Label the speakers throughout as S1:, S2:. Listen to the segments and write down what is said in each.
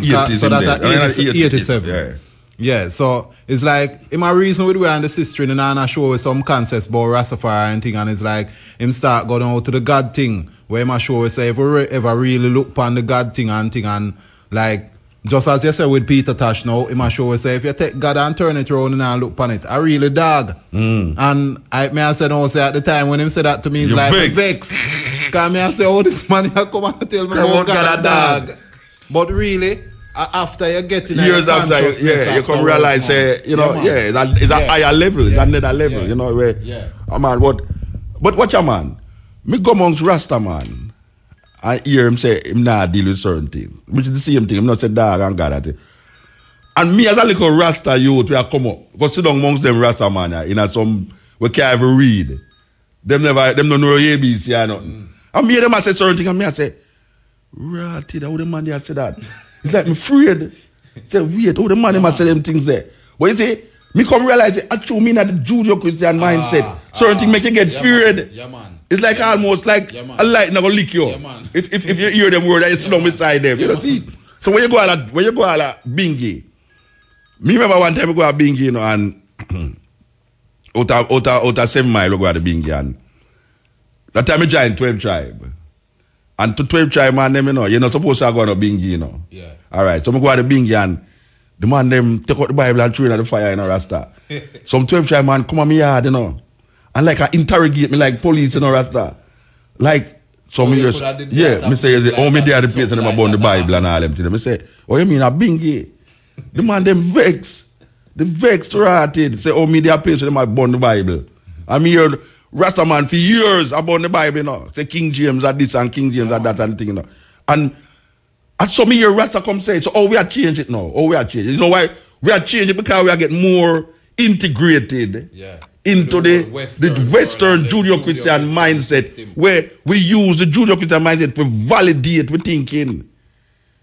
S1: So that's 87.
S2: Yeah.
S1: Yeah, so it's like, him a reason with we and the sister in and show with some concepts about Rastafari and thing, and it's like, him start going out to the God thing, where him a show say, if we ever really look upon the God thing, and like, just as you said with Peter Tosh now, him a show say, if you take God and turn it around and look upon it, I really dog. And I said, no, say at the time when him said that to me, it's like, vex. Because I say, oh, this man here come and tell me about God a dog. But really, after you get in
S2: years after, you come realize, it's a higher level, it's another level, you know, where, man, but watch a man, me go amongst Rasta man, I hear him say, him not deal with certain things, which is the same thing, I'm not say dog and God at it. And me as a little Rasta youth, we are come up, go sit down amongst them Rasta man, in some, we can't even read, them don't know ABC or nothing. And me them I say certain things, and me I say, ratty, that would the man there say that. It's like, I'm afraid. Say, wait, the man must say them things there. But you see, me come realize it actually mean that the Judeo-Christian mindset. Certain things make you get feared.
S1: Man.
S2: It's like almost like a light not gonna lick you. If you hear them word and you sit down beside them. You know, see? So when you go a Bingi, me remember one time we go a Bingi, you know, and out of 7 mile we go a Bingi, and that time I joined 12 tribe. And to 12 tribe man them, you know, you're not supposed to go on a Bingi, you know.
S1: Yeah.
S2: Alright, so I go to the Bingi and the man them take out the Bible and throw it at the fire, you know, Rasta. Some 12 tribe man come on me yard, you know. And like I interrogate me like police, you know, Rasta. Like some years, me say, oh, me there the place and them about the Bible and all them things. Me say, oh, you mean a Bingi? The man them vex. The vex ratted. Say, oh, me there place and them about the Bible. And me hear Rasta man for years about the Bible, you know. Say King James at this and King James at that and thing, you know. And some year Rasta come say, so we are changing it now. We are changing. You know why? We are changing because we are getting more integrated into the Western Judeo-Christian mindset system, where we use the Judeo-Christian mindset to validate we thinking.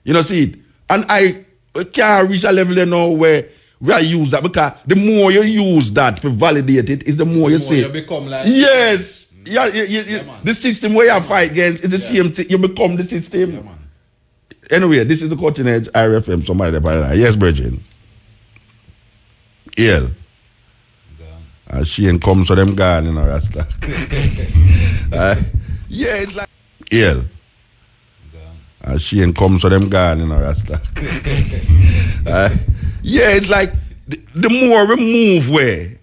S2: You know, see it? And I can't reach a level you know where we are use that, because the more you use that to validate it, is the more you say.
S1: You become like
S2: yes. The system where you fight against is the same thing. You become the system.
S1: Yeah, man.
S2: Anyway, this is the Cutting Edge IRFM. Somebody there. Yes, Bridget. Yeah. And she ain't come, so them gone, you know, Rasta. Yeah, it's like yeah. And she ain't come, so them gone, you know, Rasta. Yeah, it's like the more we move where,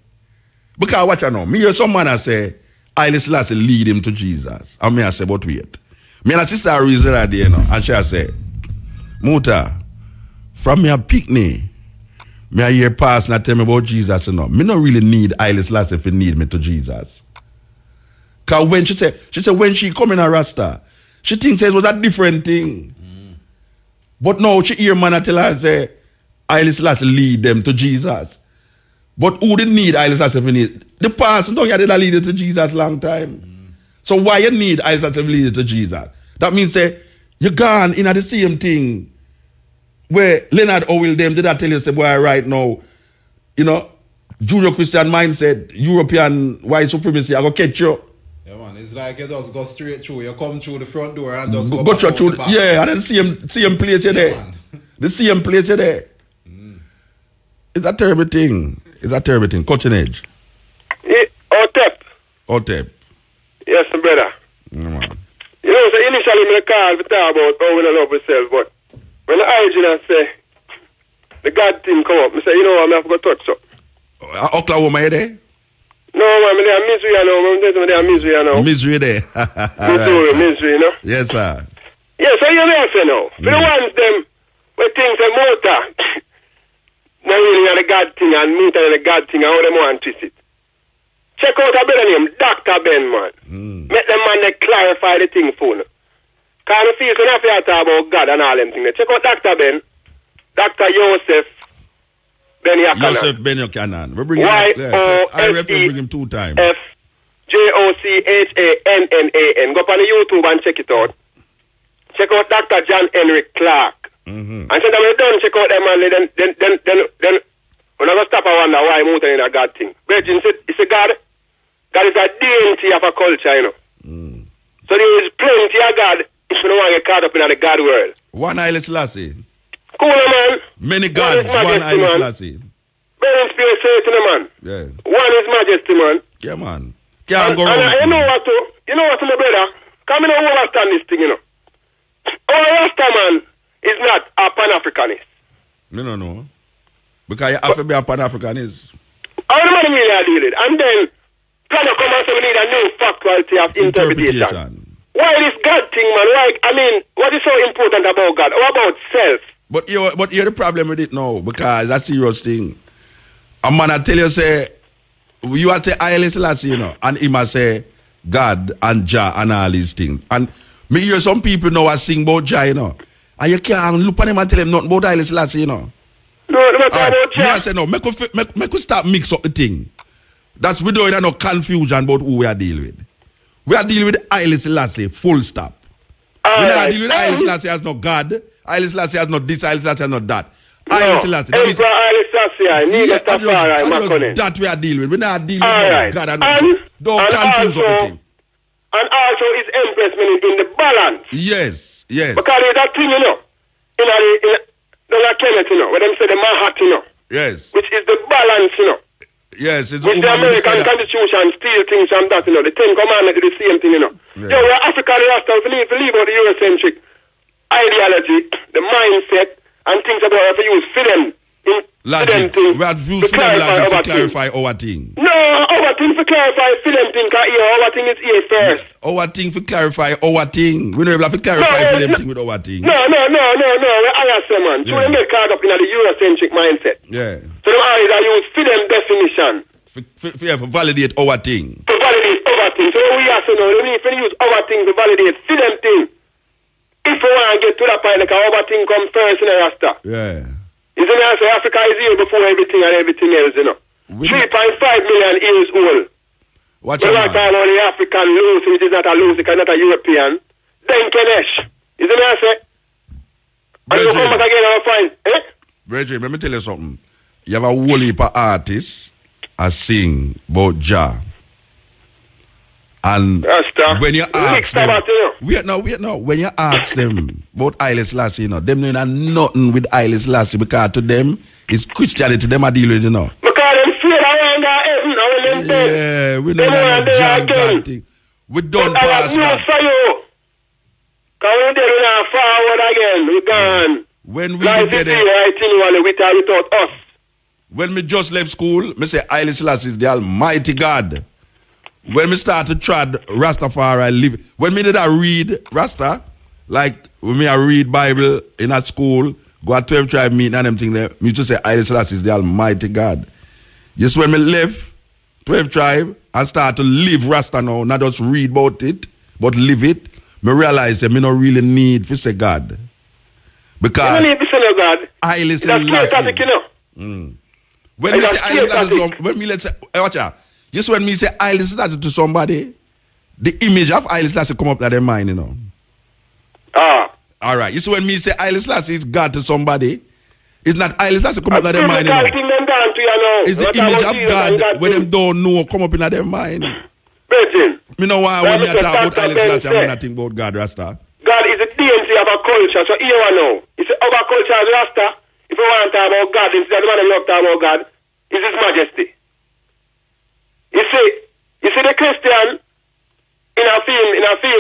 S2: because what you know, me hear some man I say, Haile Selassie lead him to Jesus. And me I say, but wait. Me and a sister are reason that day, you know, and she I say, Muta, from me a picnic, me I hear pastor and tell me about Jesus, you know. Me not really need Haile Selassie if he need me to Jesus. Because when she said when she come in a Rasta, she thinks it was a different thing. But now she hear man tell her say, Haile Selassie lead them to Jesus. But who didn't need Haile Selassie if he need? The pastor don't get lead you to Jesus long time. So why you need Haile Selassie lead you to Jesus? That means say, you gone in at the same thing where Leonard Howell them did I tell you say, boy, right now, you know, Judeo-Christian mindset, European white supremacy, I go catch you.
S1: Yeah, man, it's like you just go straight through. You come through the front door and just go
S2: through
S1: the back.
S2: Yeah, and then same place you there.
S1: Man.
S2: The same place you there. It's a terrible thing. It's a terrible thing. Cutting Edge. Otep.
S3: Yes, brother.
S2: Man.
S3: You know, so initially I called to talk about how we don't love ourselves, but when the origin say the God thing come up, I say, you know what, I have to go touch so.
S2: Oklahoma, you there?
S3: No, man, they are misery, you know. They are misery, you know.
S2: Misery there.
S3: Misery, you know.
S2: Yes, sir.
S3: Yeah, so you know, say now. For the ones them, where things are Muta, not really the God thing, and Muta the God thing, and how them want to twist it. Check out a brother named Dr. Ben, man. Make them man they clarify the thing for you. Because I feel so nothing to talk about God and all them things. Check out Dr. Ben, Dr. Joseph Ben Yakanan.
S2: Joseph Ben Yakanan. We bring him I have to bring him 2 times.
S3: Jochanan. Go up on the YouTube and check it out. Check out Dr. John Henry Clark. And so that we're done, check out them man, then we're not going to stop and wonder why Muta in a God thing. Virgin said, it's a God. God is a deity of a culture, you know. So there is plenty of God if you don't want to get caught up in the God world.
S2: One Haile Selassie.
S3: Cool, man.
S2: Many gods, one Haile Selassie.
S3: Very inspirational, man.
S2: Yeah.
S3: One is majesty, man.
S2: Yeah, man. Can't go
S3: And
S2: wrong.
S3: you know what, my brother? Come in and understand this thing, you know. Our Rasta man is not a Pan-Africanist.
S2: No. Because you have to be a Pan-Africanist.
S3: How the man really deal with it? And then, kind of come and say we need a new factuality of interpretation. Why this God thing, man? Why? I mean, what is so important about God? Or about self?
S2: But you're the problem with it now, because that's a serious thing. A man I tell you, say, you are to Haile Selassie, you know, and he must say God and Jah and all these things. And me hear some people now are sing about Jah, you know. And you can't look at them and tell them nothing about Haile Selassie, you know.
S3: No, no matter about Jah.
S2: Me I say no, make us start mix up the thing. That's we don't have no confusion about who we are dealing with. We are dealing with Haile Selassie, full stop. We are dealing with Haile Selassie as no God. Haile Selassie has not this, Haile Selassie has not that. Haile Selassie. That is that we are dealing with. We're not dealing with God and don't confuse up the thing.
S3: And also his empress in the balance.
S2: Yes.
S3: Because there's that thing, you know, the Kenneth, you know, where them say the Manhattan, you know.
S2: Yes.
S3: Which is the balance, you know.
S2: Yes, it's
S3: which the American Constitution steal things from that, you know. The Ten Commandments do the same thing, you know. Yeah. We're African Rasta, we leave out the Eurocentric ideology, the mindset, and things about how to use film
S2: logic. We have used film logic to clarify our thing.
S3: No, our thing to clarify film thing, because our thing is here first.
S2: Our thing to clarify our thing. We don't have to clarify film thing with our thing.
S3: No. I say, man. So we get caught up in the Eurocentric mindset.
S2: Yeah.
S3: So them always use film definition.
S2: For validate our thing.
S3: To validate our thing. So we have to know, we need to use our thing to validate film thing. If we want to get to that point, like our thing come first in the Rasta.
S2: Yeah.
S3: You see, I say Africa is here before everything and everything else, you know. 3.5 million years old.
S2: Watch
S3: out, man. We're only African Lucy, which is not a Lucy, not a European. Then Kenesh. You see, I say? And you come back again and find,
S2: Bridget, let me tell you something. You have a whole heap of artists a sing about Jah. And when you ask them, wait now. When you ask them about Haile Selassie, you know, them know nothing with Haile Selassie, because to them it's Christianity. Them are dealing with, you know.
S3: Because them fear around heaven.
S2: Yeah, we know that Jah God thing. We don't pass that.
S3: Because we're not forward again. We're gone.
S2: When we did
S3: it, without us.
S2: When me just left school, me say Haile Selassie is the Almighty God. When me start to trad Rastafari live, when me did I read Rasta, like when me I read Bible in a school, go at 12 tribe meeting and them thing there, me just say Haile Selassie is the Almighty God. Just when me left 12 tribe and start to live Rasta now, not just read about it, but live it, me realize that me not really need to say God. Because
S3: you need to say God.
S2: Haile Selassie. When me say Haile Selassie, when me let's say, watch out. Just when me say Haile Selassie to somebody, the image of Haile Selassie come up to their mind, you know. All right. You see when me say Haile Selassie is God to somebody, it's not Haile Selassie come up to their mind, you know. It's the image of God when them don't know come up in their mind. Me know why when me talk about Haile Selassie, I'm not think about God, Rasta.
S3: God is the deity of our culture, so here I know. It's our culture as Rasta. If we want to talk about God, instead of love talk about God, it's His Majesty. You see the Christian in a film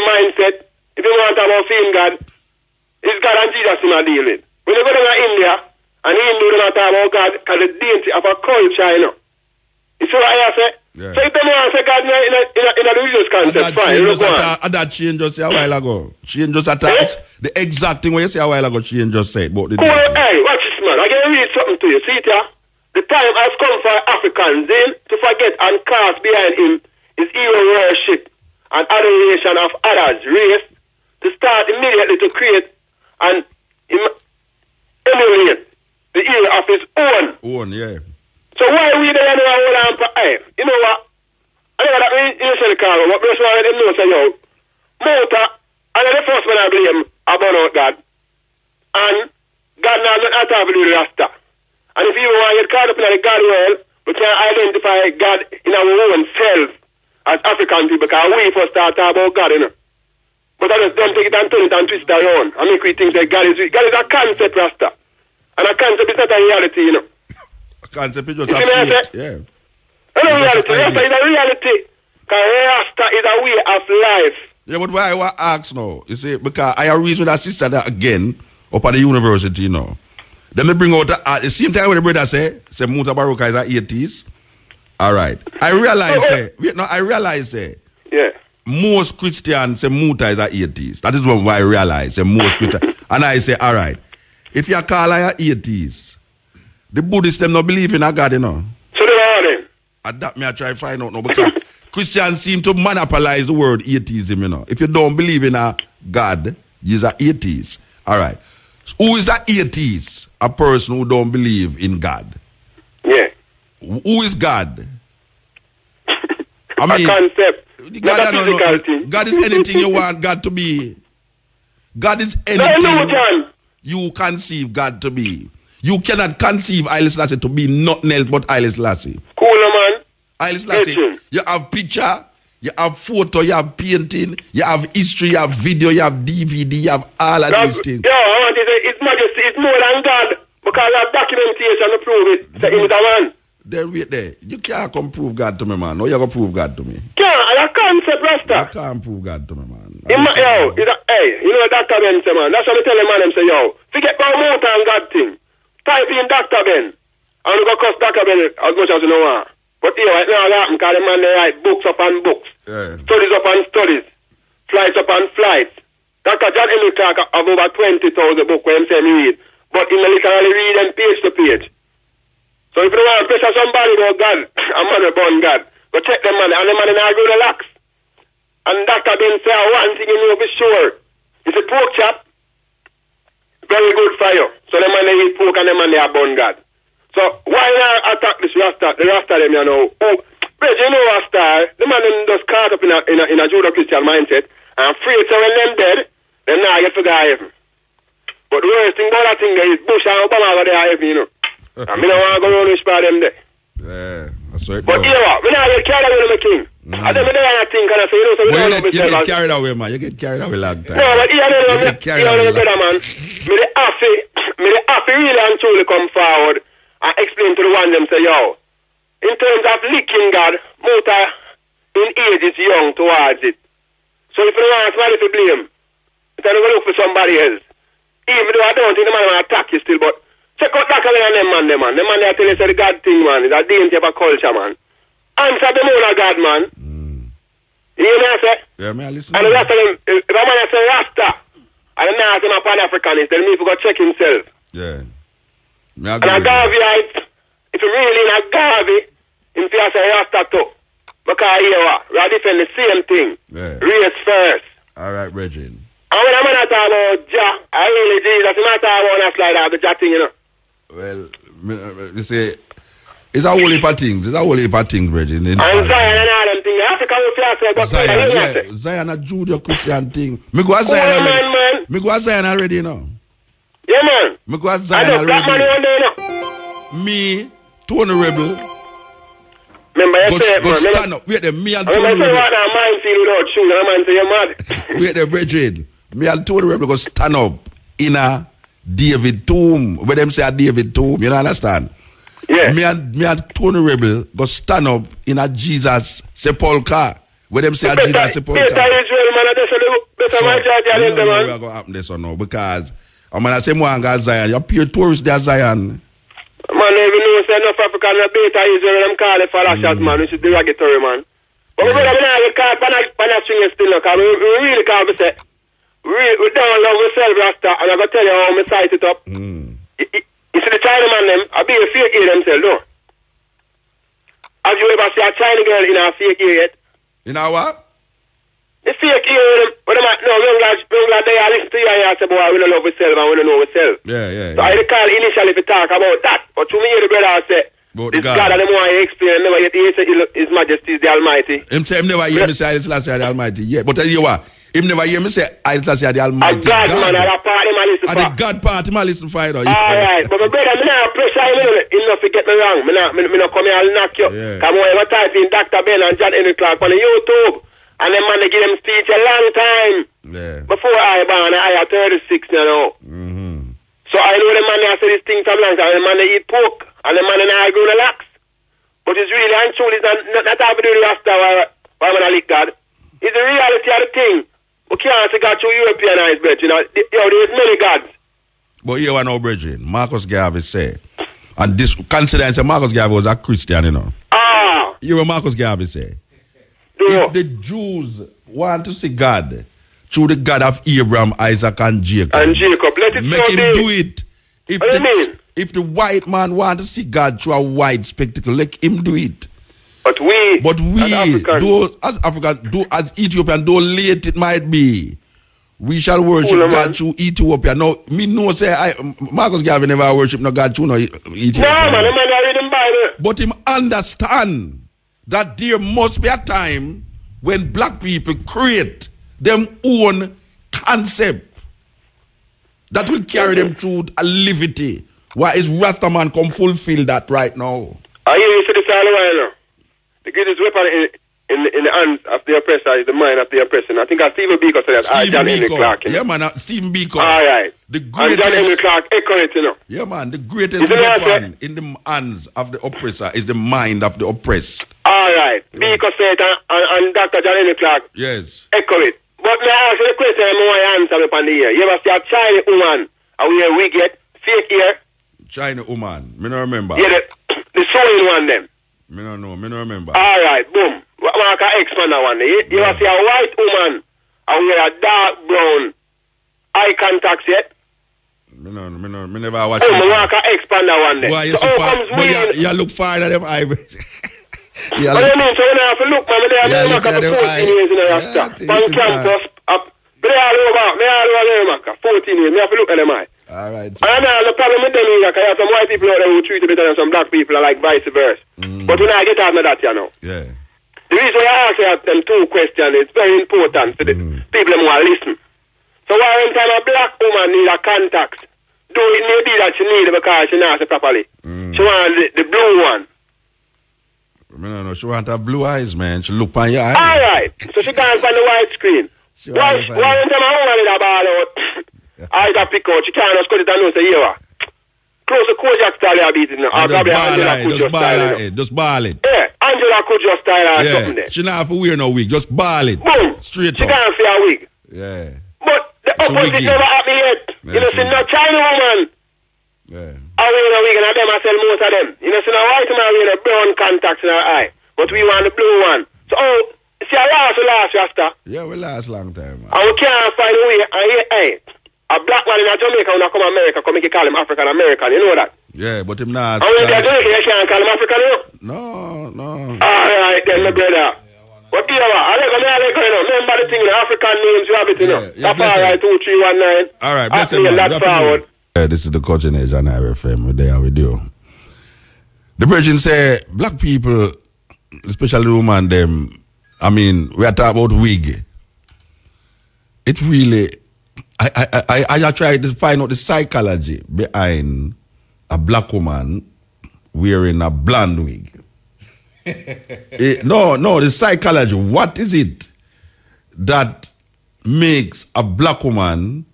S3: mindset, if you want to talk about film God, it's God and Jesus in a deal with. When you go down to India, and Hindu don't talk about God, because the deity of our culture, you know. You see what I say? Yeah. So if they want to say God in a religious concept, fine, look on.
S2: And that Shane just said a while ago. Shane just attacked the exact thing what you say a while ago, Shane just said about the deity.
S3: Hey, watch this, man. I'm going to read something to you. See it here? The time has come for Africans to forget and cast behind him his hero worship and adoration of others' race, to start immediately to create and emulate the hero of his own.
S2: Yeah.
S3: So why we don't know hold on for you know what? I know that you say the car, but first one let them know say yo, Muta, and the first one I blame about God. And God now not have to do the Rasta. And if you want to get caught up in the God world, we can identify God in our own self as African people, because we first start talking about God, you know. But I just don't take it and turn it and twist it around and make we think that God is a concept, Rasta. And a concept is not a reality, you know.
S2: A concept is just
S3: You
S2: a
S3: see me, I
S2: faith.
S3: say?
S2: Yeah.
S3: It's not a
S2: That's
S3: reality.
S2: an
S3: Rasta
S2: idea.
S3: is a reality. Because Rasta is a way of life.
S2: Yeah, but why I want to ask now? You see, because I have reason with that sister that again up at the university, you know. Then they bring out the same time when the brother say Muta Baruka is an atheist. All right. I realize,
S3: Yeah.
S2: most Christians say Muta is an atheist. That is what I realize. Say most Christians. And I say, all right. If you call her an atheist, the Buddhists them not believe in a God, you know.
S3: So they are them.
S2: And that me I try to find out now because Christians seem to monopolize the word atheism, you know. If you don't believe in a God, you're an atheist. All right. Who is an atheist? A person who don't believe in God.
S3: Yeah.
S2: Who is God?
S3: A concept. Not a physical thing.
S2: God is anything you want God to be. God is
S3: No,
S2: anything
S3: John.
S2: you conceive God to be. You cannot conceive Haile Selassie to be nothing else but Haile Selassie.
S3: Cool, man.
S2: Haile Selassie,
S3: Listen.
S2: you have picture, you have photo, you have painting, you have history, you have video, you have DVD, you have all of these things.
S3: Yeah, I want to say it's majesty, it's more than God. Because I have documentation to prove it. Say he's a man.
S2: Then wait there. You can't come prove God to me, man. No, you gonna prove God to me.
S3: Yeah, and a concept, Rasta.
S2: You can't prove God to me, man.
S3: Hey, you know what Dr. Ben say, man? That's what I tell the man, them say, yo, forget about Muta and God thing. Type in Dr. Ben. I'm going to cost Dr. Ben as much as you know what. But here, right now, that happen because the man, they write books upon books.
S2: Yeah.
S3: Studies upon studies. Flights upon flights. Dr. John Henry Clark have over 20,000 books where him say me read. But he literally read them page to page. So if you want to pressure somebody about God, a man will burn God. Go check them man, and the man will go relax. And Dr. Ben say, one thing you know for sure. It's a pork chop. Very good for you. So the man they eat pork and the man they are born God. So why not attack this Rasta? The Rasta them you know. Oh, but you know Rasta, the man them just caught up in a Judo-Christian mindset and afraid so when them dead, them now get to go heaven. But the worst thing about that thing there is Bush and Obama go there heaven, you know. And me don't want to go around which part them there.
S2: Yeah, that's right.
S3: But you know what? Me not get carried away with my king. I don't know that thing and I say, you know, so we don't know
S2: You get
S3: myself.
S2: carried away, man. You get carried away long time.
S3: No, but you know,
S2: You get carried away
S3: better, man. Me the happy really and truly come forward and explain to the one them say, yo, in terms of licking God, Muta in age is young towards it. So if you want somebody to blame, then you go look for somebody else. Even though I don't think the man will attack you still, but check out that kind of them man. Them man they tell you say the God thing, man. It's a dainty of a culture, man. Answer them own a God, man. You know what I say?
S2: Yeah, man, listen.
S3: And the rest of them, if a man say Rasta, and then ask him a Pan-Africanist, then he needs to go check himself.
S2: Yeah.
S3: And a Garveyite, if you really in a Garvey, him say Rasta too. Because here what? We are defend the same thing.
S2: Yeah.
S3: Race first.
S2: All right, Reggie.
S3: And when a man talk about Jah, I really Jesus, he might talk about that slide out the Jah thing, you know.
S2: Well, you see, it's a whole heap of things. It's a whole heap of things, Reggie.
S3: And Zion and all them things. Africa will say, but
S2: Zion, yeah. Zion a Judeo-Christian thing. Me go a Zion already.
S3: Man.
S2: Me go a Zion already, you know.
S3: Yeah, man.
S2: Me go a
S3: I
S2: Zion
S3: know black man
S2: already.
S3: one day, you know.
S2: Me, Tony Rebel,
S3: Remember, you said,
S2: go
S3: man.
S2: stand up. Wait there, me and
S3: I
S2: Tony
S3: remember
S2: Rebel.
S3: what that mind feel without shoes, and a man say, you're mad.
S2: Wait there, Reggie. Me and Tony Rebel go stand up in a David tomb. Where them say a David tomb, you know understand?
S3: Yeah.
S2: Me and Tony Rebel go stand up in a Jesus sepulchre. Where them say a Jesus sepulchre.
S3: Better Israel, man. Better majority of them, man.
S2: We're going to happen this or no. Because I'm going to say more and Zion. You appear tourists there, Zion.
S3: Man, even know say enough African are better Israel, them call it fallacious, man, which is derogatory, man. But we don't get caught on a string still, because we really can't say, we don't love ourselves, Rasta, and I'm going to tell you how we sight it up. You see the China man, them, I be a fake ear themselves, no? Have you ever seen a China girl in a fake ear yet?
S2: You know what?
S3: The fake ear, when them, no, young lad, they are listening to you and you say, boy, we don't love ourselves and we don't know ourselves.
S2: Yeah.
S3: So I recall initially to talk about that, but to me, the brother say, this God and the more I explain, never yet he say His Majesty is the Almighty.
S2: Him never hear me say Haile Selassie the Almighty. Yeah, but tell you what, him never hear me say Haile Selassie the Almighty.
S3: A God, man, and a part him a listen for.
S2: And the God part him a listen for, you know.
S3: Alright, but my brother, me not pressure him, he not forget me wrong. Me not come here and knock you.
S2: Yeah.
S3: Come on, I type in Dr. Ben and John Henry Clark on the YouTube. And them man, they give them speech a long time.
S2: Yeah.
S3: Before I born, I had 36, you know.
S2: Mm-hmm.
S3: So So I know the man that say these things from long time, the man they eat pork, and the man that I grow the lax. But it's really and truly not having to do with the Rasta why man I lick God. It's the reality of the thing. We can't say God through Europeanized, but there's many gods.
S2: But here one now, brethren, Marcus Garvey say, and this considering Marcus Garvey was a Christian, you know. Here what Marcus Garvey say. If the Jews want to see God through the God of Abraham, Isaac, and Jacob,
S3: let it
S2: make him do it. If the white man want to see God through a white spectacle, let him do it.
S3: But we
S2: as Africans, as Ethiopian, though late it might be, we shall worship God through Ethiopia. Now, me know say Marcus Garvey never worship no God through no Ethiopia.
S3: No, man, I read him Bible.
S2: But him understand that there must be a time when black people create them own concept that will carry them through a livity. Why is Rastaman come fulfill that right now?
S3: I hear you say this all the while now. The greatest weapon in the hands of the oppressor is the mind of the oppressor. I think Stephen Biko said that. John Henry Clark.
S2: Yeah, man, Stephen Biko.
S3: All right.
S2: The greatest.
S3: John Henry Clark echo it, you know.
S2: Yeah, man, the greatest weapon in the hands of the oppressor is the mind of the oppressed.
S3: All right. Yeah. Biko said it, and Dr. John Henry Clark echo it. But now I ask you the question, I'm going to answer upon the ear. You ever see a Chinese woman, and we have wig yet, fake ear?
S2: China woman, me no remember.
S3: Yeah, the sewing one them.
S2: Me no know, me no remember.
S3: Alright, boom. I can expand that one. You ever see a white woman and wear a dark brown eye contact yet?
S2: Me never watch
S3: it. I can expand that one then.
S2: Boy, you look fine at them eyes.
S3: What do you mean? So you have to look, man. They are for 14 years in a Rasta. On campus, me all over 14 years. Me have to look at them eye.
S2: Alright.
S3: And the problem with them is that you have some white people out there who treat you better than some black people, like vice versa. But when I get out of that, you know.
S2: Yeah.
S3: The reason why I ask them two questions is very important for the people who want to listen. So why when time a black woman need a contact, do it maybe that she need it because she not see properly. She want the blue one.
S2: No, she want her blue eyes, man. She look on your eyes.
S3: Alright. So she can't find the white screen. Why when time a woman need a ball out, I got pick out, she can't just cut it and know say, yeah. Close the Kojak style I beat it now. Or probably Angela Kujos style.
S2: Just ball it.
S3: Yeah, Angela Kujos style or something there.
S2: She not have to wear no wig, just ball it.
S3: Boom.
S2: Straight
S3: she
S2: up.
S3: She can't see a wig.
S2: Yeah.
S3: But the opposite never happened yet. Yeah, you know, see no China woman.
S2: Yeah.
S3: I wear a wig and I them I sell most of them. You know, see no white man wearing a brown contacts in her eye. But we want the blue one. So see I last Rasta.
S2: Yeah, we last long time, man.
S3: And we can't find a way and hey. A black man in Jamaica when I come to America, come make you call him African American, you know that?
S2: Yeah, but him not.
S3: And when you're Jamaican, you can't call him African, you
S2: know? No.
S3: Alright then, my brother. What do you want? I like you know. Remember the thing, the African names, you have it, you know. That's alright, 2319.
S2: Alright, bless you, man.
S3: Forward.
S2: Yeah, this is the Coaching Age on IRFM. We're there with you. The Virgin say, black people, especially women, them, I mean, we are talking about wig. It really... I tried to find out the psychology behind a black woman wearing a blonde wig. No, the psychology. What is it that makes a black woman?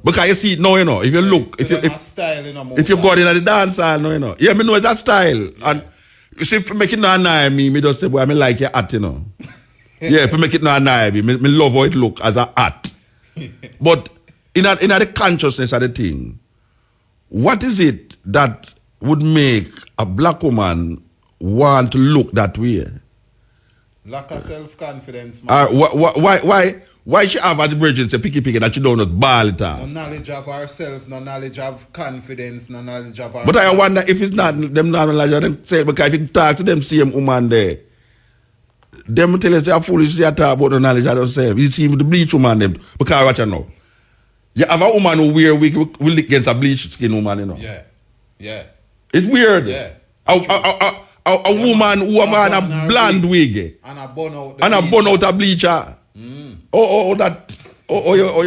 S2: Because you see it now, you know. If you look, if you go in the dance hall, now, you know. Yeah, me know it's a style. Yeah. And you see, if you make it not annoy me just say, boy, I like your hat, you know. Yeah, if you make it not annoy me love how it look as a hat. But in the consciousness of the thing, what is it that would make a black woman want to look that way?
S1: Lack of self-confidence, man.
S2: Why she have at the bridge and say picky that she don't know ball it off?
S1: No knowledge of herself, no knowledge of confidence, no knowledge of herself.
S2: But I wonder if it's not them knowledge of them say, because if you talk to them same woman there, them tell us they are foolish, they talk about the knowledge of themselves. You see the bleach woman them, because what you know. You have a woman who wear wig will lick against a bleach skin woman, you know.
S1: Yeah.
S2: It's weird.
S1: Yeah.
S2: A woman who have a blonde wig.
S1: And a bun
S2: out a bleacher. You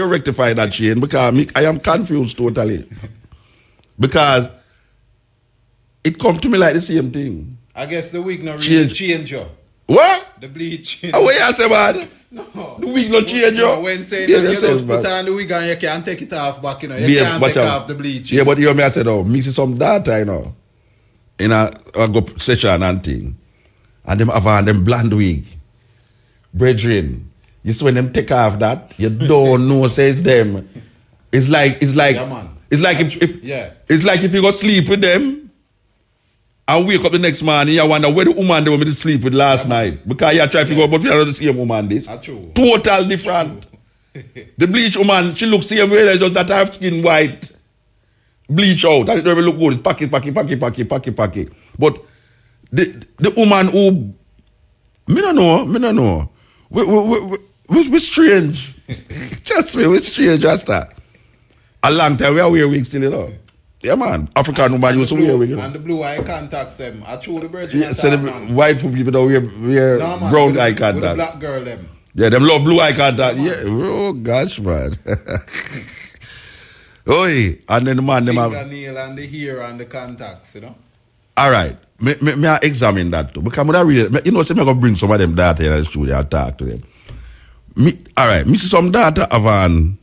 S2: rectify that, Shane, because I am confused totally. Because it come to me like the same thing.
S1: I guess the wig not really change you.
S2: What?
S1: The bleaching.
S2: What you say, man?
S1: No.
S2: The wig not change, yo.
S1: No, when saying
S2: Yeah,
S1: that, you
S2: yes,
S1: just
S2: man.
S1: put on the wig and you can't take it off back, you know. You
S2: Yeah,
S1: can't
S2: watch
S1: take
S2: out.
S1: off the bleaching.
S2: Yeah, but you hear me, I said, oh, me see some data, you know. In a go session and thing. And them have on them blonde wig. Brethren, you see when them take off that, you don't know, says them. It's like,
S1: Yeah, man.
S2: it's like if
S1: Yeah.
S2: it's like if you go sleep with them and wake up the next morning, you wonder where the woman they were to sleep with last night. Because you try to figure out, but we are not the same woman this.
S1: That's true.
S2: Total different. The bleach woman, she looks same way, just that her skin white. Bleach out, and it never look good. It's packy. But the woman who, me don't know. We strange. Trust me, we strange just that. A long time we are wearing wigs still, you know. Yeah, man. African woman used to wear wigs. You know?
S1: And the blue eye contacts them. I true the birds.
S2: Yeah, so the white people don't wear
S1: No, man,
S2: brown
S1: with
S2: eye
S1: the
S2: contact.
S1: black girl them.
S2: Yeah, them love blue eye contact.
S1: Yeah,
S2: Yeah, oh gosh, man. Oi, and then the man them have.
S1: Fingernail and the hair and the contacts, you know.
S2: All right, me I examine that too because I really, you know, say me gonna bring some of them data in the studio and talk to them. All right, me see some data of an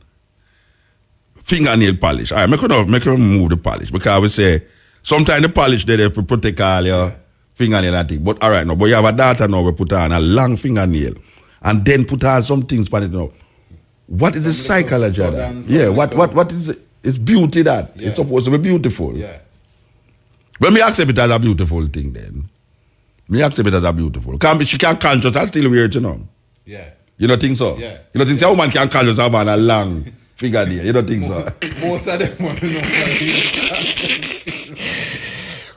S2: fingernail polish. All right, make you remove the polish because I would say sometimes the polish they to protect all your fingernail and thing. But all right, no, but you have a data now we put on a long fingernail and then put on some things on it now. What is the psychology of that? Yeah, what is it? It's beauty that.
S1: Yeah.
S2: It's supposed to be beautiful.
S1: Yeah.
S2: But me accept it as a beautiful thing then. Me accept it as a beautiful. She can conscious and still wear it, you know.
S1: Yeah.
S2: You don't think so?
S1: Yeah.
S2: You don't think so? A woman can conscious have on a long fingernail. You don't think so?
S1: Most of them want to know what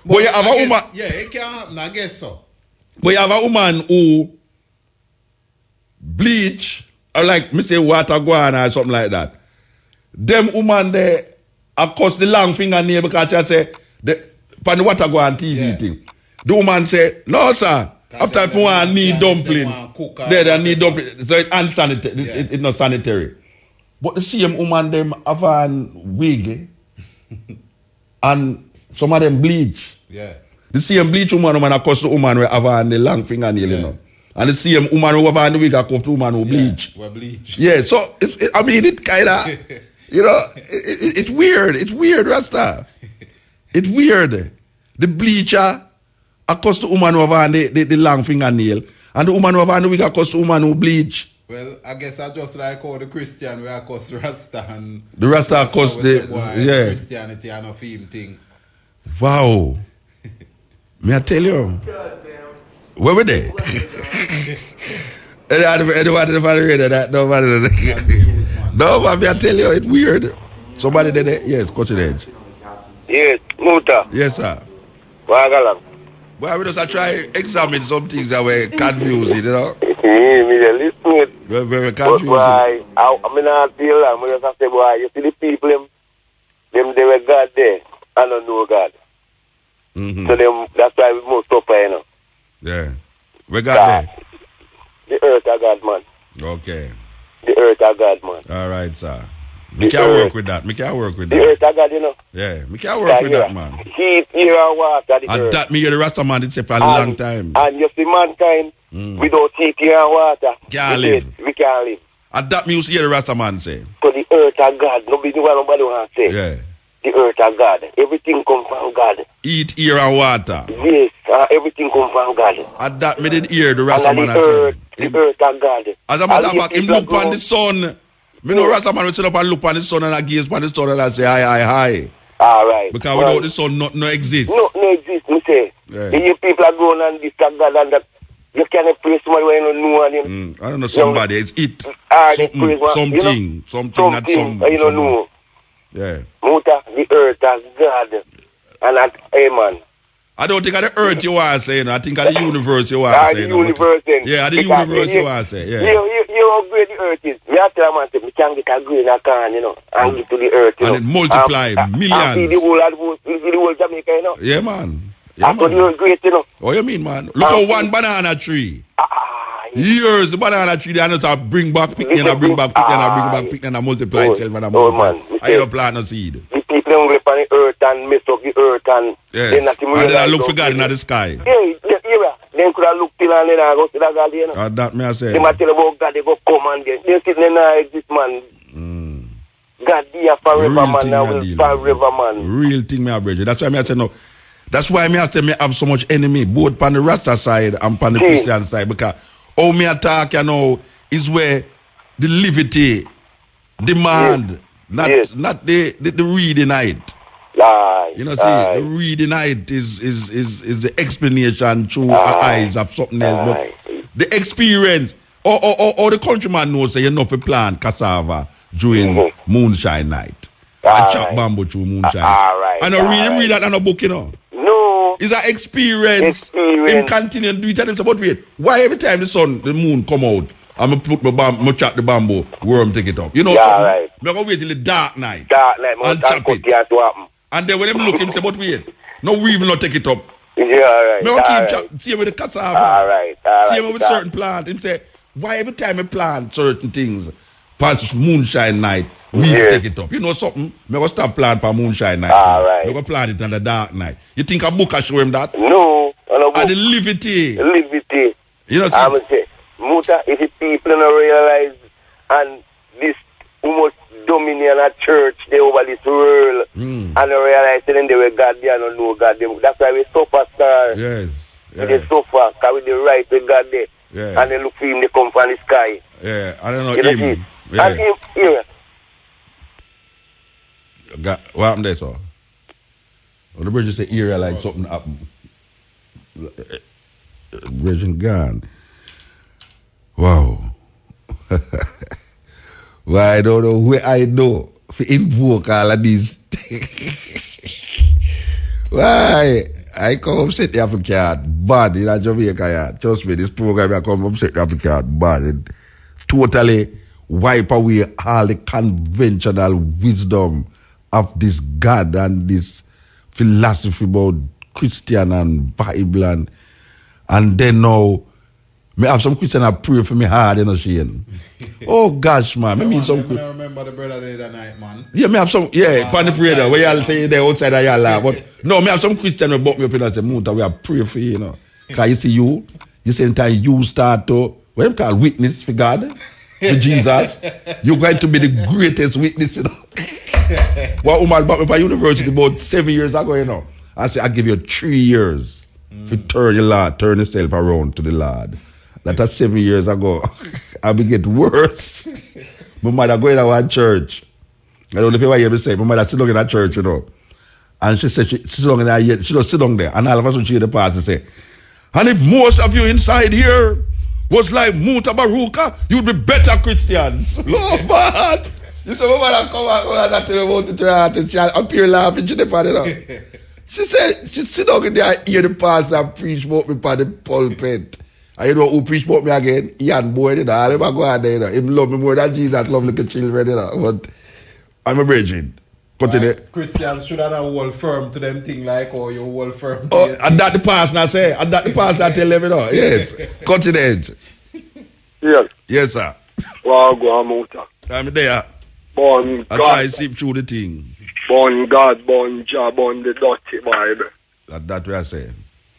S2: But you have a woman.
S1: Yeah, it can happen, I guess so.
S2: But you have a woman who bleach or like me say water guana or something like that. Them woman there across the long fingernail because she say the pan the water guana TV
S1: Yeah.
S2: thing. The woman say, no sir, after if you want need dumpling, they need dumpling. So it's unsanitary.
S1: Yeah.
S2: It's not sanitary. But the same woman them have on wig and some of them bleach.
S1: Yeah.
S2: The same bleach woman across the woman who have on the long fingernail,
S1: Yeah.
S2: you know. And the same woman who have on the wig across the woman who bleach.
S1: We're bleach.
S2: Yeah, so I mean it kind of, you know, it's weird. It's weird, Rasta. It's weird. The bleacher across the woman who have on the long fingernail, and the woman who have on the wig across the woman who bleach.
S1: Well, I guess I just like all the Christian we are across Rasta and
S2: The Rasta across the yeah.
S1: Christianity and a theme thing.
S2: Wow. May I tell you? Where were they? Anybody read that? Nobody. No, but may I tell you, it's weird. Somebody did it. Yes, Coach Edge.
S3: Yes, Muta.
S2: Yes, sir.
S3: Wagalang.
S2: Well, we just try examine some things that were confusing, you know.
S3: Me listen.
S2: Very, very
S3: But
S2: confusing.
S3: why? I mean, I feel like, I just say, why? You see the people, them they were God there. I don't know God.
S2: Mm-hmm.
S3: So them, that's why we must suffer, you know.
S2: Yeah. We got there.
S3: The earth are God, man.
S2: Okay.
S3: The earth are God, man.
S2: All right, sir. Me can work with that. Me can work with
S3: The
S2: that.
S3: earth are God, you know.
S2: Yeah, me can work with that, man.
S3: Heat, air, and water, the
S2: And
S3: earth.
S2: that me hear the Rasta man did say for a long time.
S3: And you see mankind, without heat, air, and water,
S2: Can't
S3: we
S2: live.
S3: dead. We can't live.
S2: And that me used to hear the Rasta man say.
S3: So the earth are God. Nobody want to say.
S2: Yeah.
S3: The earth are God. Everything comes from God.
S2: Eat, air, and water.
S3: Yes, everything comes from God.
S2: And that me did hear the Rasta
S3: And
S2: man
S3: the
S2: say.
S3: earth are God.
S2: As a matter of fact, him look on the sun. Me know Rasta man will sit up and look on the sun and I gaze on the sun and I say hi.
S3: All right.
S2: Because without the sun, nothing no exists.
S3: No exist, me say.
S2: Yeah.
S3: You people are going on this God and that. You can't praise somebody when you don't know him.
S2: I don't know somebody. It's it.
S3: They praise
S2: Something.
S3: you know,
S2: Something. Not some.
S3: you don't know.
S2: Yeah.
S3: Muta, the earth has God. And that, hey man.
S2: I don't think of the earth you want to say. I think of the universe you want to say.
S3: The universe then.
S2: Yeah, the
S3: Because
S2: universe you want to say. Yeah.
S3: You how great the earth is. Me have to tell man, say, me can get a grain of corn, you know, and give to the earth, you
S2: And
S3: know.
S2: it multiply millions.
S3: And feed the whole Jamaica, you know.
S2: Yeah, man. Yeah,
S3: And so the
S2: man.
S3: earth great, you know.
S2: What you mean, man? Look at one banana tree. Years the banana tree, they are not bring back picking and bring back picking and bring back picking and multiply itself and multiply.
S3: Man.
S2: I don't plant a seed.
S3: The people them up on the earth and mess up the earth and
S2: then
S3: not
S2: and then I look for God in the sky.
S3: Yeah, then could I look till and then I go to the God, you know.
S2: That me I say.
S3: They might tell about God, they go come and they sit in the exist, man. God dear forever, man, now will forever, man.
S2: Real thing, me brethren. That's why me I say no. That's why me I say me have so much enemy, both on the Rasta side and on the Christian side, because how me attack, you know, is where the liberty demand, not the reading it. You know, see, the reading it is the explanation through our eyes of something else, but the experience, or the countryman knows that you know for plant cassava during moonshine night. And chop bamboo through moonshine. I don't really read that in a book, you know.
S3: No.
S2: It's an experience. Him continue to do it. Tell him, but wait, why every time the moon come out, I'm going to put my chop the bamboo, worm take it up. You know what I'm saying? I'm going to wait till the dark night. And chop it. And then when them look, him say, but wait, no, we will not take it up.
S3: Yeah,
S2: keep see with the cassava. See with certain plants. Him say, why every time I plant certain things, past moonshine night, we take it up. You know something? I'm going to stop plant for moonshine night. I'm going to plant it on the dark night. You think a book will show him that?
S3: No.
S2: And the liberty. You know what I'm
S3: saying? Muta, if the people don't realize and this almost dominion a church, they over this world, and they realize then they were God, they don't know God. That's why we suffer, sir.
S2: Yes.
S3: They suffer, because with the right with God there. Yeah. And they look for him, they come from the sky.
S2: Yeah, I don't know him.
S3: Yeah. And him, here.
S2: What happened there, sir? Well, the bridge say area like something happened. Bridge and gone. Wow. Well, I don't know where I know to invoke all of these. Why? I come upset the African bad in Jamaica yard. Trust me, this program I come upset the African bad and totally wipe away all the conventional wisdom of this God and this philosophy about Christian and Bible and then now me have some Christian that pray for me hard, you know, Shane. Oh gosh, man. I mean some.
S1: I remember the brother the other night, man.
S2: Yeah, me have some. Yeah, upon the prayer where y'all say they're outside of y'all laugh. But no, me have some Christian who brought me up in and say, Muta, we have pray for you, you know. Cause you see you say anytime you start to what you call witness for God, for Jesus, you're going to be the greatest witness, you know. One woman brought me from university about 7 years ago, you know. I said, I give you 3 years to turn yourself around to the Lord. That was 7 years ago. I will get worse. My mother going to one church. I don't know if you hear me say, my mother sit down in that church, you know. And she said, she sit down in there, she just sit down there. And all of a sudden she hear the pastor say, and if most of you inside here was like Muta Baruka, you'd be better Christians. Oh, man. You say, my mother come out and tell me about it. She appear laughing, she didn't you know. She said, she sit down in there and hear the pastor preach about me by the pulpit. And you know who preach about me again? Ian Boy, you know. I'll never go out there, you know. Him love me more than Jesus love little children, you know. But I'm a virgin. Continue.
S1: Christians should have hold firm to them thing like, or you hold firm to
S2: and that the pastor say. And that the pastor tell them, you know. Yes. Continue.
S3: Yes.
S2: Yes, sir.
S3: Wow, go on, Muta.
S2: I'm there.
S3: Born
S2: I
S3: God.
S2: try to see through the thing.
S3: Born God, born Jah, born the dirty Bible.
S2: That's what I say.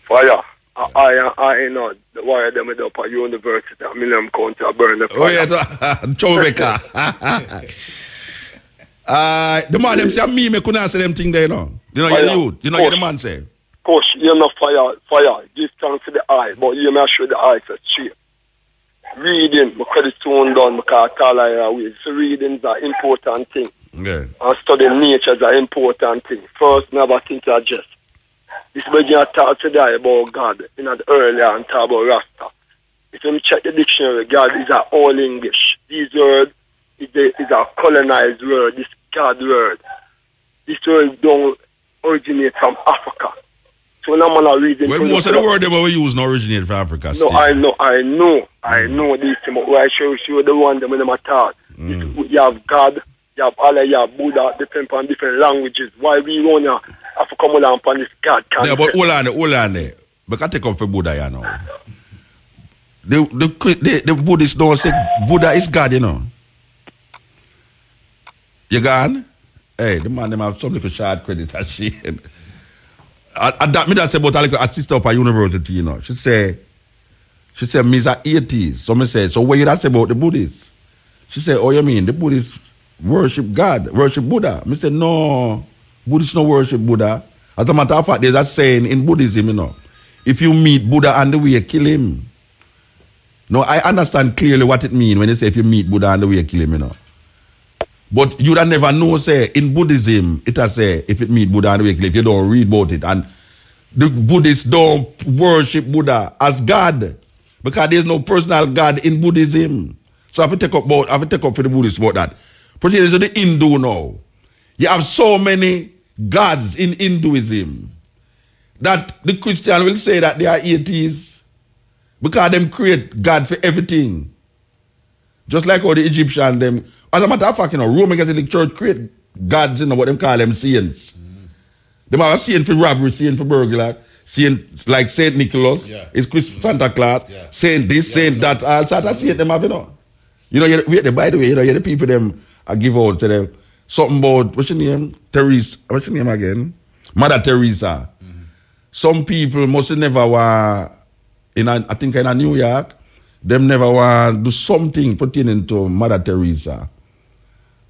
S3: Fire. I know why them up at university. I mean, them count to burn the fire.
S2: Oh, yeah, troublemaker. The man them say, me couldn't answer them thing there, you know. You know, you're the the man say.
S3: Push, you know, fire. Give thanks to the eye, but you may show the eye for cheap. Reading, my credit soon done, because I tell you, so reading is an important thing.
S2: Yeah.
S3: And studying nature is an important thing. First, never think to adjust. This is when you talk today about God, in the earlier and talk about Rasta. If you check the dictionary, God is all English. This word is a colonized word, this God word. This word don't originate from Africa. So when I'm reading...
S2: Well, most of the word they were using originate from Africa.
S3: No,
S2: still.
S3: I know this, but I show you the one that when I'm taught. You have God, you have Allah, you have Buddha, depend on different languages. Why we want to have to come along upon this God concept?
S2: Yeah, but hold on there. But I take up for Buddha, you know. The Buddhists don't say Buddha is God, you know. You gone? Hey, the man them have some little short credit as she. That me that say about a sister up at university, you know. She say, me's a atheist. So me say, so what you that say about the Buddhists? She say, oh, you mean the Buddhists worship God, worship Buddha? Me say, no, Buddhists no worship Buddha. As a matter of fact, there's a saying in Buddhism, you know, if you meet Buddha on the way, kill him. No, I understand clearly what it means when they say if you meet Buddha on the way, kill him, you know. But you don't never know, say, in Buddhism, it has say, if it meet Buddha on the way, kill him, if you don't read about it. And the Buddhists don't worship Buddha as God, because there's no personal God in Buddhism. So I have to take up for the Buddhists about that. Particularly to the Hindu now. You have so many gods in Hinduism that the Christian will say that they are atheists because them create God for everything. Just like how the Egyptians, them, as a matter of fact, you know, Roman Catholic Church create gods, you know, what them call them saints. Them have a saint for robbery, saint for burglar, saint like Saint Nicholas, is Santa Claus, saint this, saint that, all sorts of saint them have, you know. You know, by the way, you know, the people them I give out to them something about, what's your name? Teresa, what's your name again? Mother Teresa. Some people must never want, I think in New York, them never want to do something pertaining to Mother Teresa.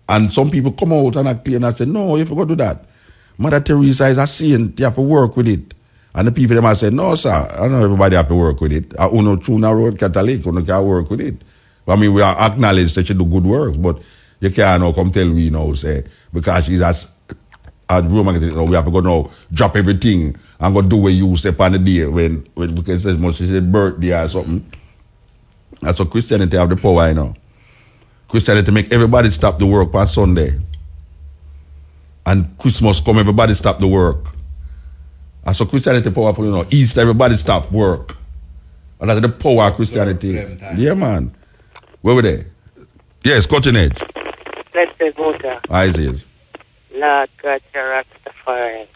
S2: And some people come out and I say, no, you forgot to do that. Mother Teresa is a saint, you have to work with it. And the people them I say, no, sir, I know everybody have to work with it. I know true road Catholic, you can work with it. I mean, we are acknowledged that she do good work, but you can't now come tell we now, say, because she's as Roman, we have to go now, drop everything and go do what you say on the day when because it's must say birthday or something. That's what Christianity have the power, you know. Christianity make everybody stop the work on Sunday. And Christmas come, everybody stop the work. And so Christianity powerful, you know. Easter, everybody stop work. And that's the power of Christianity. Yeah, man. Where were they? Yes, cutting edge.
S4: Let's say Muta.
S2: Isaiah.
S4: Lord God, your Rastafari.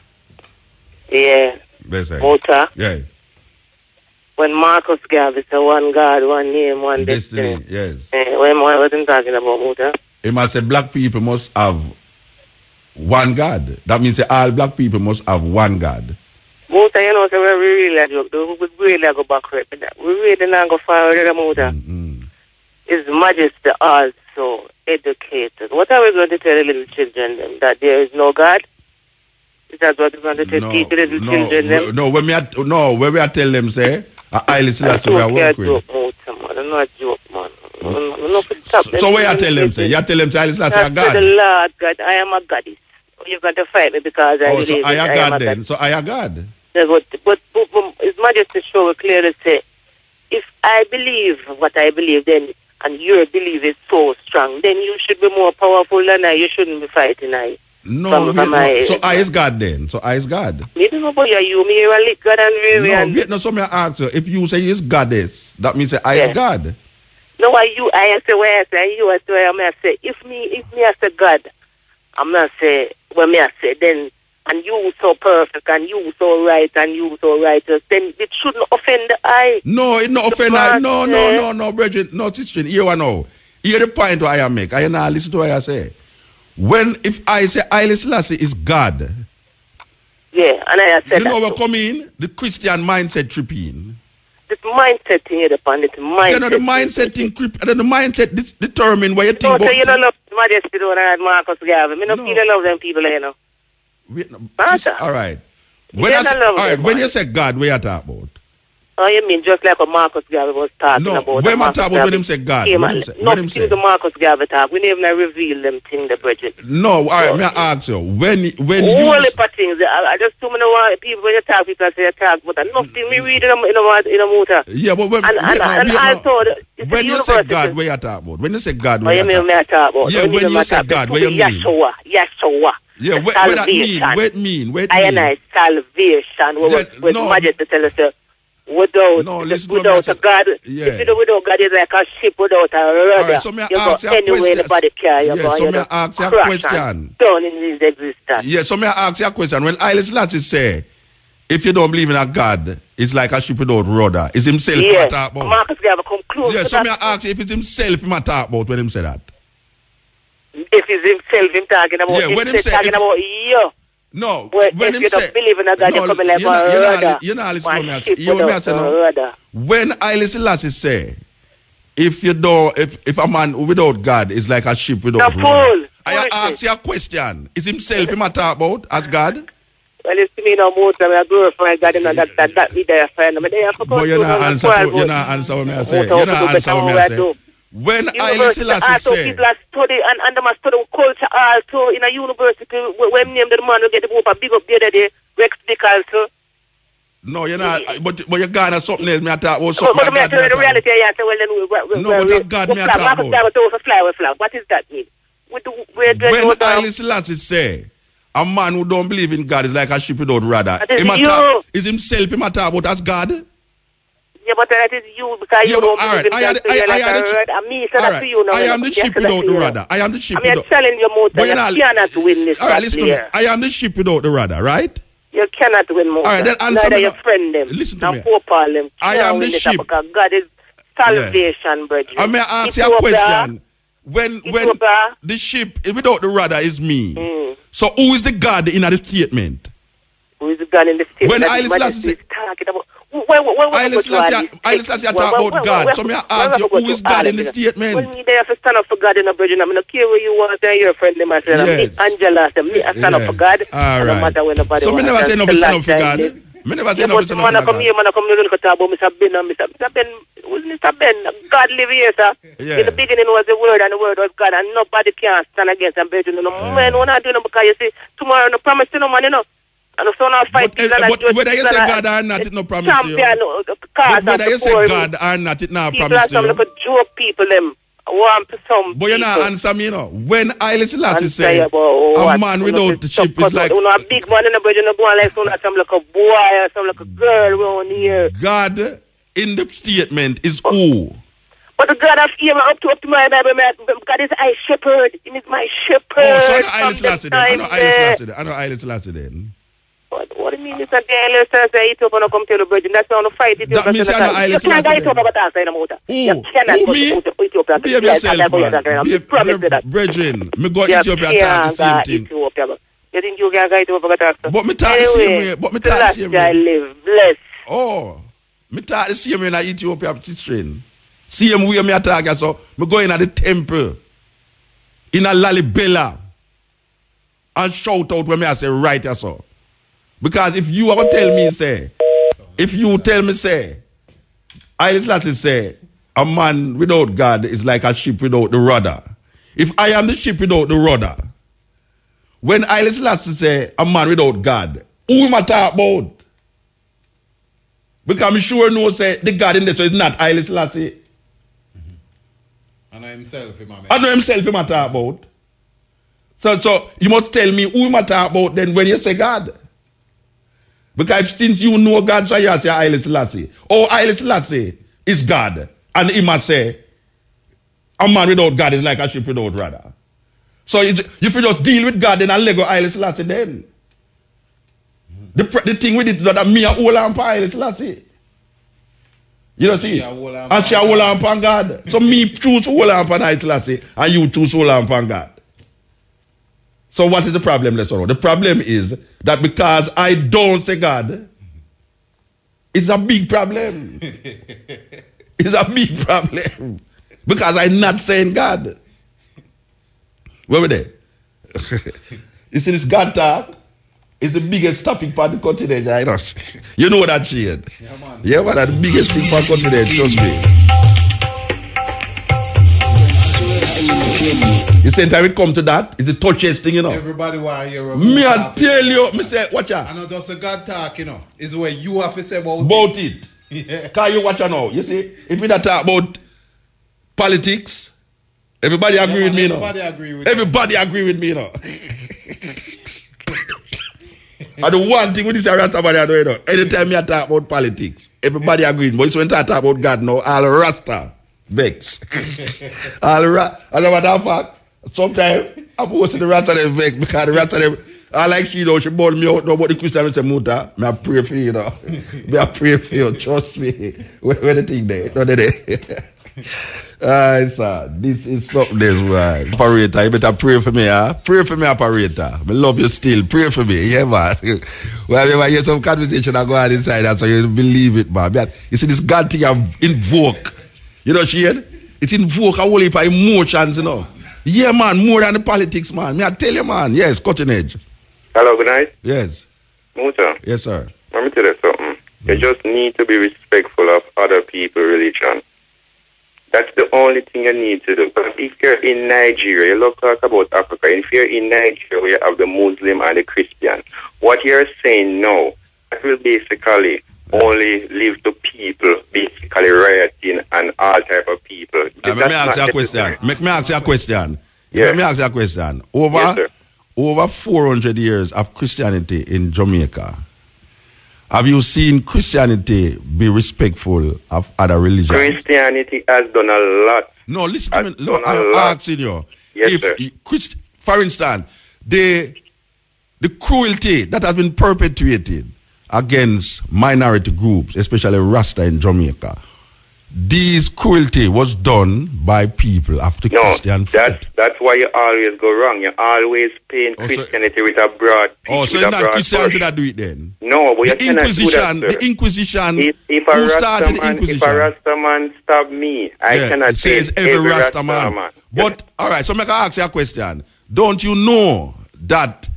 S4: Yeah.
S2: Right.
S4: Muta.
S2: Yeah.
S4: When Marcus gave it's a one God, one name, one destiny.
S2: Yes.
S4: What was he talking about, Muta?
S2: He must say black people must have one God. That means that all black people must have one God.
S4: Muta, you know, so we really joke. We really go back right with that. We really not go forward with the Muta. His Majesty also educated. What are we going to tell the little children them? That there is no God? Is that what we're going to teach the little children them?
S2: No, when we are tell them, say, I listen to we are working with.
S4: I'm not joke, man.
S2: So where you tell them, say? You tell them, say, I listen to God.
S4: The Lord God, I am a goddess. You're going to fight me because I believe
S2: so I am God then.
S4: God.
S2: So I am God.
S4: But His Majesty show will clearly say, if I believe what I believe, then and your belief is so strong, then you should be more powerful than I. You shouldn't be fighting I.
S2: No, so I is God then. So I is God.
S4: Me don't know about you. Me are like God and really.
S2: No, wait, no. So me ask you. If you say you is goddess, that means say I is God.
S4: No, I say where I say you are where I say. If me I say God, I'm not say when me I say then. And you so perfect, and you so right, and you so righteous, then it shouldn't offend the eye.
S2: No, it not offend the eye. No, Bridget, no, sister, here I know. Here the point what I make. I now listen to what I say. If I say Haile Selassie is God.
S4: Yeah, and I said
S2: you know what come in? The Christian mindset tripping.
S4: The mindset thing here, the mindset.
S2: You know, the mindset thing creep, and then the mindset determine what you think about.
S4: So you don't love Majesty, don't have Marcus Garvey. Me no feel I love them people, you know.
S2: All right. When you say God, what you talk about?
S4: Oh, you mean just like what Marcus Garvey was talking about?
S2: No, when I talk about when him say God?
S4: No, the Marcus Garvey talk. We never reveal them things, the Bridget.
S2: No, all right, may I ask you, when you...
S4: All the things, I just too many people, when you talk, people say you talk, but nothing me read in a Muta.
S2: Yeah, but when you say God, what you talk about? When you say God, what you
S4: talk about?
S2: Yeah, when you say God, what you mean?
S4: Yeshua.
S2: Yeah, what that mean? What
S4: mean? Salvation. What Majesty tell us, without a God, if you do without God, it's like a ship without a rudder.
S2: Right, so you go
S4: anywhere anybody carry you.
S2: So may I ask you a question?
S4: Down in his existence.
S2: Yeah, so may I ask you a question? When Haile Selassie say, if you don't believe in a God, it's like a ship without rudder. It's himself he talk about.
S4: Marcus Garvey come close.
S2: Yeah, so may I ask you if it's himself he talk about when him say that?
S4: If it's himself, him talking about,
S2: Yeah, when him say,
S4: talking about you.
S2: No,
S4: But
S2: when
S4: if
S2: him
S4: you
S2: say,
S4: don't believe in a God, you're coming like a rudder.
S2: you're not listening to me.
S4: One ship
S2: You want me to
S4: without
S2: say
S4: a
S2: no?
S4: rudder.
S2: When Haile Selassie say, if a man without God is like a ship without
S4: The
S2: rudder,
S4: fool.
S2: I ask you a question. Is himself him a talk about as God?
S4: Well, it's me no more time. I glorify God, and that be there for him.
S2: But you're not answer what I say. You're not answer what I say. When Haile Selassie say,
S4: people are study and they must study culture also in a university. When name the man will get the book a big up the other day, Rex Dick also.
S2: no, you're not. But you're God or something else. Me I talk about
S4: But
S2: something.
S4: me I tell you the reality. I say, well then,
S2: No, but that God me I talk about.
S4: Flag. What does that mean?
S2: When Haile Selassie say, a man who don't believe in God is like a ship without rudder. Is himself him a talk about as God?
S4: Yeah, but that is you because you don't believe in God.
S2: I am the ship without the rudder. I am the ship without.
S4: I'm telling you, Muta, you cannot win this.
S2: All right, listen to me. I am the ship without the rudder, right?
S4: You cannot win, Muta.
S2: All right, then answer
S4: neither
S2: me.
S4: your friend them.
S2: Listen to me.
S4: Them.
S2: I am the ship.
S4: Because God is salvation, brethren.
S2: I may ask you a question. When the ship without the rudder is me, so who is the God in the statement?
S4: Who is the God in the statement?
S2: When Haile Selassie talking about Haile Selassie talk about God, so me ask you, who is God in the statement?
S4: Well, me there have to stand up for God in a brethren. I'm not care where you want to your friend them. I said, Angela said, me I stand up for God.
S2: All right.
S4: No matter when nobody
S2: so me never say no stand up for God. Me never say no stand up for God.
S4: Man, come here, look at Mr. Ben. Who's Mr. Ben? God live here, sir.
S2: Yeah.
S4: In the beginning was the Word, and the Word was God, and nobody can stand against him. No man, we're not doing it because you see, tomorrow no promise to no man, you know. And so now fight
S2: but whether you say God or not, it no promise to you. But whether you say God or not, it no promise to you.
S4: People are some joke people, them.
S2: But you not answer me, you know. When Haile Selassie say, a man without the ship is like...
S4: You know, a big man in the bridge, you know, going like some like a boy or some like a girl around here.
S2: God in the statement is who?
S4: But the God of him up to my Bible, God is my shepherd. He is my shepherd.
S2: Oh, so I know Haile Selassie then. I know Haile Selassie then.
S4: What do you mean? It's a day say Ethiopia no come tell the virgin. That's on the fight.
S2: That means I know Haile Selassie then.
S4: You can't go to Ethiopia.
S2: Who me? Behave yourself, man. Brethren, me go Ethiopia talk the same thing.
S4: You think you can go to Ethiopia?
S2: But me talk the same way. But me talk the same way.
S4: I live blessed.
S2: Oh, me talk the same way in Ethiopia teaching. Same way me attack so me go in at the temple in a Lalibela and shout out when me I say right so. Because if you ever tell me say, if you tell me say, Haile Selassie say, a man without God is like a ship without the rudder. If I am the ship without the rudder, when Haile Selassie say a man without God, who am I talk about? Because I'm sure no say the God in this is not Haile Selassie.
S1: I know himself, him
S2: I talk about. So you must tell me who am I talk about then when you say God. Because since you know God, so you say Haile Selassie. Oh, Haile Selassie is God. And he must say, a man without God is like a ship without rudder. So if you just deal with God, then I'll let go Haile Selassie then. The thing with it that me a hold on for Haile Selassie. You know see? And she a hold on for God. So me choose to hold on for Haile Selassie and you choose to hold on for God. So what is the problem, let's know? The problem is that because I don't say God, it's a big problem. It's a big problem. Because I'm not saying God. Where were they? You see this God talk is the biggest topic for the continent, I know. You know that shit.
S1: Yeah, man.
S2: Yeah, man, that's the biggest thing for the continent, trust me. You say time it come to that, it's the touchiest thing, you know.
S1: Everybody want to hear about
S2: me I tell you, me say, watch out.
S1: I know just a God talk, you know. Is where you have to say about
S2: it.
S1: Yeah.
S2: Can you watch out now? You see, if we not talk about politics, everybody agree with me, you know. Everybody agree with me, you know. And the one thing with this Rasta I do, you know, anytime I talk about politics, everybody agree. But it's when I talk about God now, all Rasta vex. As a matter of fact, sometimes I post the Rasta them vex because the Rasta them, I like she know, she bought me out now, but the Christian say, Muta, I pray for you, you know. I pray for you, trust me. Where the thing there? No, there. Sir, this is something this man. Operator, you better pray for me, huh? Pray for me, operator. I love you still. Pray for me, yeah, man. Well, I hear some conversation I go on inside, that's why you believe it, man. You see, this God thing I've invoked. You know, Shane? It's invoke a whole heap of emotions, you know. Yeah, man, more than the politics, man. Me, I tell you, man. Yes, cutting edge.
S3: Hello, good night.
S2: Yes.
S3: Muta.
S2: Yes, sir.
S3: Let me tell you something. You just need to be respectful of other people's religion. That's the only thing you need to do. Because if you're in Nigeria, you love to talk about Africa. If you're in Nigeria, where you have the Muslim and the Christian, what you're saying now, that will basically only leave to people basically rioting and all type of people.
S2: Let me ask you a question. Make me ask you a question.
S3: Yes.
S2: Let me ask you a question. Over 400 years of Christianity in Jamaica, have you seen Christianity be respectful of other religions?
S3: Christianity has done a lot.
S2: No, listen to me. Look, I'm asking you.
S3: Yes, sir.
S2: For instance, the cruelty that has been perpetuated against minority groups, especially Rasta in Jamaica, this cruelty was done by people of the Christian faith.
S3: That's why you always go wrong. You always paint Christianity with a broad.
S2: So it's not Christianity that do it then?
S3: No, but you cannot do that, sir.
S2: The Inquisition.
S3: If a Rasta man stab me, I cannot say
S2: it's every Rasta man. But all right, so make I ask you a question. Don't you know that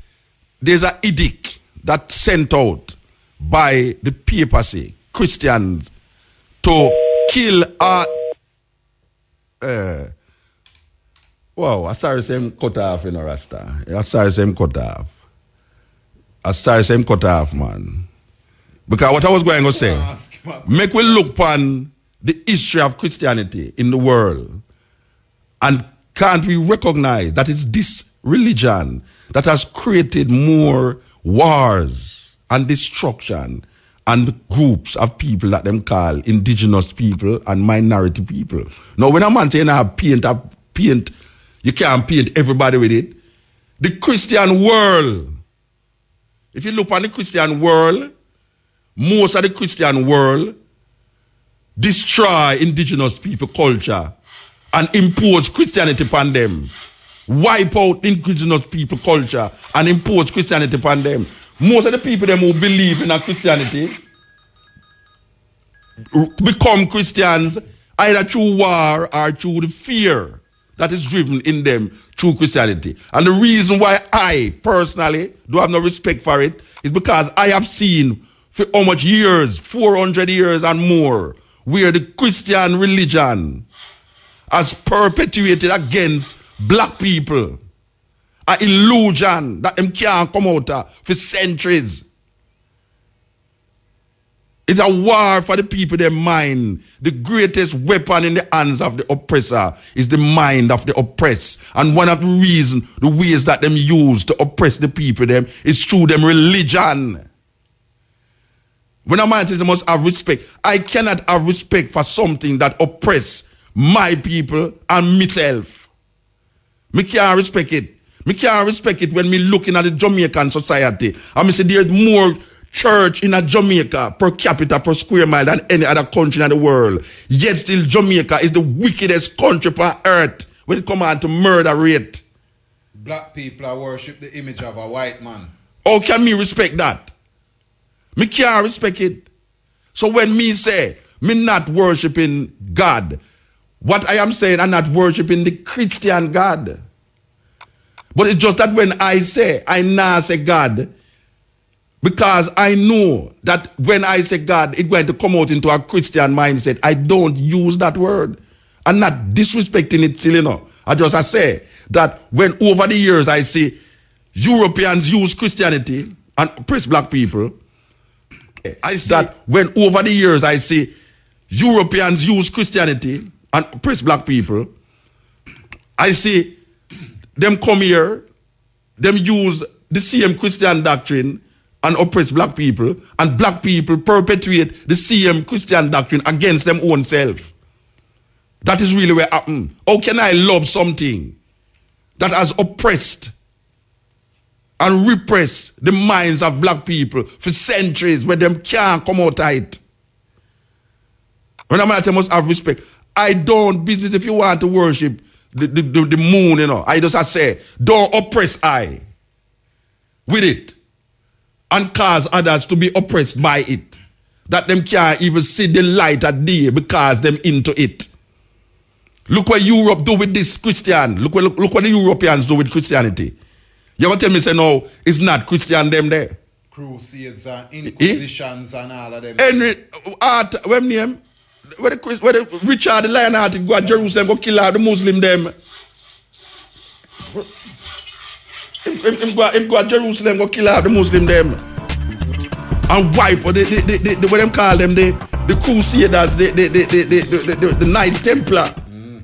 S2: there's an edict that's sent out by the papacy, Christians, to kill wow, I started saying cut off in a Rasta. I started saying cut off, man. Because what I was going to say, make we look upon the history of Christianity in the world, and can't we recognize that it's this religion that has created more wars and destruction and groups of people that them call indigenous people and minority people. Now, when a man say paint, you can't paint everybody with it. The Christian world, if you look on the Christian world, most of the Christian world destroy indigenous people culture and impose Christianity upon them. Wipe out indigenous people culture and impose Christianity upon them. Most of the people them who believe in a Christianity become Christians either through war or through the fear that is driven in them through Christianity. And the reason why I personally do have no respect for it is because I have seen for how much years, 400 years and more, where the Christian religion has perpetuated against black people an illusion that them can't come out of for centuries. It's a war for the people, their mind. The greatest weapon in the hands of the oppressor is the mind of the oppressed. And one of the ways that them use to oppress the people them is through them religion. When a man says he must have respect, I cannot have respect for something that oppress my people and myself. Me can't respect it. Me can't respect it when me looking at the Jamaican society and me say there's more church in a Jamaica per capita per square mile than any other country in the world. Yet still Jamaica is the wickedest country on earth when it comes on to murder rate.
S1: Black people are worship the image of a white man.
S2: How can me respect that? Me can't respect it. So when me say me not worshiping God, what I am saying, I'm not worshiping the Christian God. But it's just that when I say, I now say God, because I know that when I say God, it's going to come out into a Christian mindset. I don't use that word. I'm not disrespecting it still, you know. I say that when over the years I see Europeans use Christianity and oppress black people, I see that when over the years I see Europeans use Christianity and oppress black people, I see them come here, them use the same Christian doctrine and oppress black people, and black people perpetuate the same Christian doctrine against them own self. That is really what happened. How can I love something that has oppressed and repressed the minds of black people for centuries where them can't come out of it? When I must have respect, I don't business if you want to worship the moon, you know. I just say, don't oppress I with it and cause others to be oppressed by it. That them can't even see the light of day because them into it. Look what Europe do with this Christian. Look what the Europeans do with Christianity. You ever tell me, say, no, it's not Christian them there.
S1: Crusades and inquisitions and all of them.
S2: Henry, what name? Where the Richard the Lionhearted go to Jerusalem, go kill out the Muslim them. Him go to Jerusalem, go kill out the Muslim them. And wipe, what them call them, the Crusaders, the Knights Templar.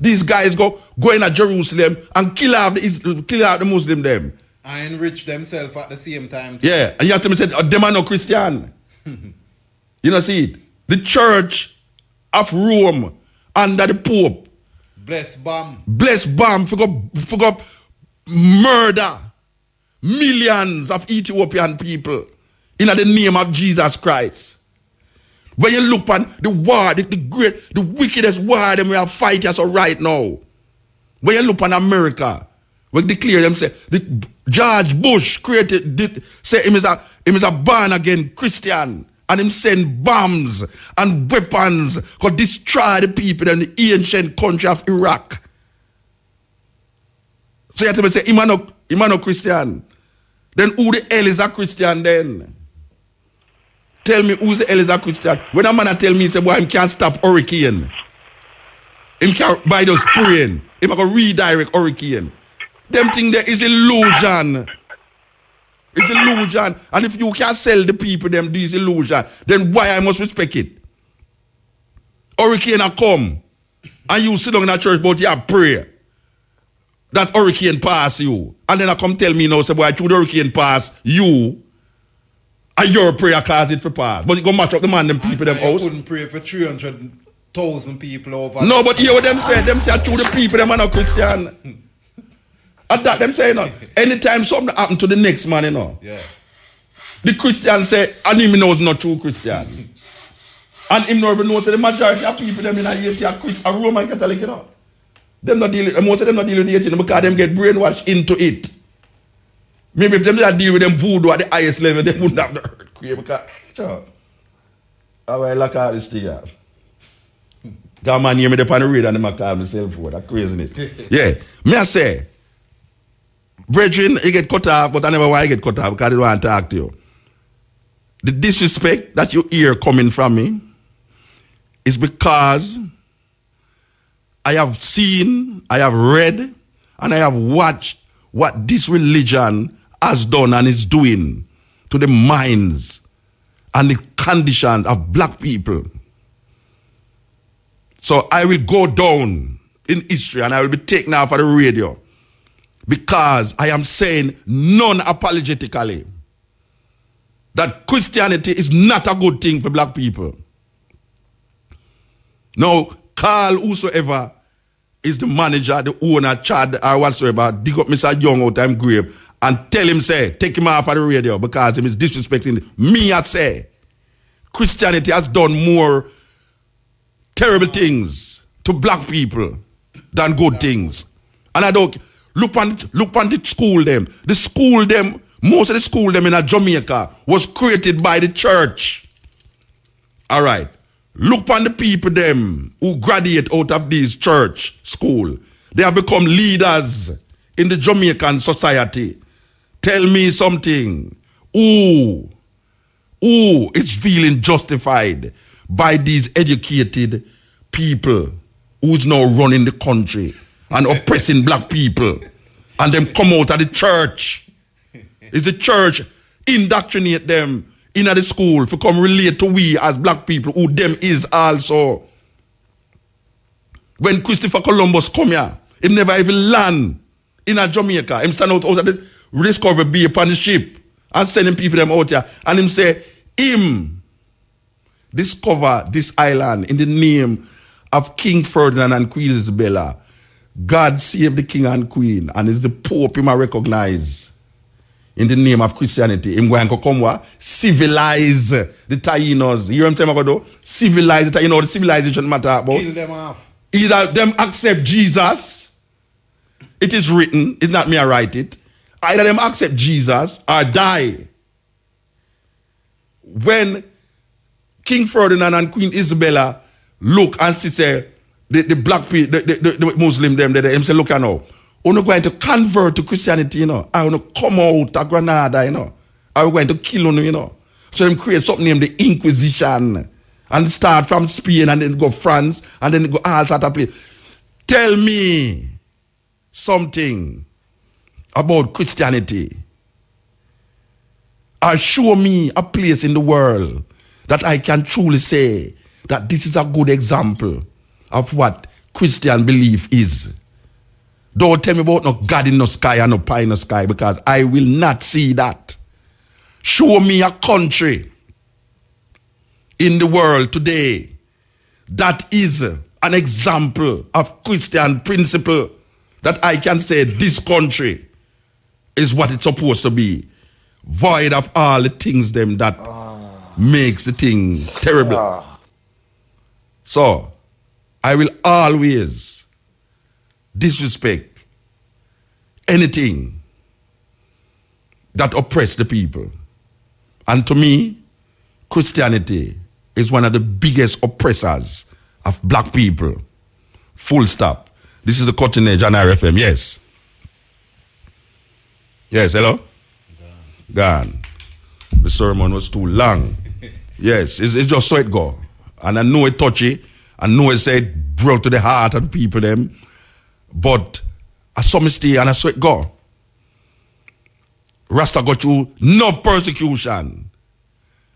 S2: These guys go in at Jerusalem and kill out the Muslim them.
S1: And enrich themselves at the same time.
S2: Yeah, and you have to say, them are no Christian. You know, see it? The Church of Rome under the Pope.
S1: Bless bomb.
S2: For murder millions of Ethiopian people in the name of Jesus Christ. When you look on the war, the wickedest war that we are fighting so right now. When you look on America, we declare them say George Bush say him is a born again Christian, and him send bombs and weapons to destroy the people in the ancient country of Iraq. So you have to say him are no Christian. Then who the hell is a Christian then? Tell me who's the hell is a Christian. When a man tell me, say, boy, him can't stop hurricane. Him can't buy those praying. Him can redirect hurricane. Them thing there is illusion. It's illusion. And if you can't sell the people them this illusion, then why I must respect it? Hurricane a come. And you sit down in a church but you have prayer. That hurricane pass you. And then I come tell me now, say, boy, through the hurricane pass you. And your prayer cause it for pass. But you go match up the man, them people, them house.
S1: I couldn't pray for 300,000 people over.
S2: No, but hear what them say. Them say through the people, them are not Christian. And that them say, you know, anytime something happen to the next man, you know.
S1: Yeah.
S2: The Christian say, and him knows not true Christian. And him not even knows the majority of people, them in Haiti are Christian, are Roman Catholic, you know. Them not deal, most of them not deal with the Haiti because them get brainwashed into it. Maybe if them did deal with them voodoo at the highest level, they wouldn't have the earthquake. Because, sure. How I like all this thing, yeah. That man hear me up on the radio and them call myself for that craziness. Yeah. Me I say, brethren, you get cut off, but I never want to get cut off because I don't want to talk to you. The disrespect that you hear coming from me is because I have seen, I have read, and I have watched what this religion has done and is doing to the minds and the conditions of black people. So I will go down in history and I will be taken off of the radio because I am saying non-apologetically that Christianity is not a good thing for black people. Now, call whosoever is the manager, the owner, Chad, or whatsoever, dig up Mr. Young out of him grave and tell him, say, take him off of the radio because he is disrespecting me. I say, Christianity has done more terrible things to black people than good things. And I don't, look on the school them. The school them, most of the school them in Jamaica was created by the church. All right. Look on the people them who graduate out of this church school. They have become leaders in the Jamaican society. Tell me something. Who is feeling justified by these educated people who's now running the country and oppressing black people and them come out of the church? Is the church indoctrinate them in the school for come relate to we as black people who them is also? When Christopher Columbus come here, he never even land in a Jamaica. Him stand out of the Discovery Bay upon the ship and sending people them out here. And him say, him discover this island in the name of King Ferdinand and Queen Isabella. God save the king and queen, and it's the Pope him I recognize. In the name of Christianity, him going to come what? Civilize the Tainos. You hear what I'm saying about? Civilize the Tainos. The civilization matter about.
S1: Kill them off.
S2: Either them accept Jesus, it is written, it's not me I write it. Either them accept Jesus or die. When King Ferdinand and Queen Isabella look and see say the black people, the Muslim them say, look you know, we're not going to convert to Christianity, you know. I want to come out of Granada, you know. I'm going to kill you, you know. So them create something named the Inquisition. And start from Spain and then go France and then go all sort of place. Tell me something about Christianity. Or show me a place in the world that I can truly say that this is a good example of what Christian belief is. Don't tell me about no God in the sky and no pie in the sky, because I will not see that. Show me a country in the world today that is an example of Christian principle that I can say this country is what it's supposed to be, void of all the things them that makes the thing terrible. So I will always disrespect anything that oppress the people. And to me, Christianity is one of the biggest oppressors of black people. Full stop. This is the Cutting Edge on RFM. Yes. Yes, hello? Gone. The sermon was too long. Yes, it's just so it go. And I know it touchy. I know it said broke to the heart of the people them. But I saw me stay and I saw it go. Rasta got through no persecution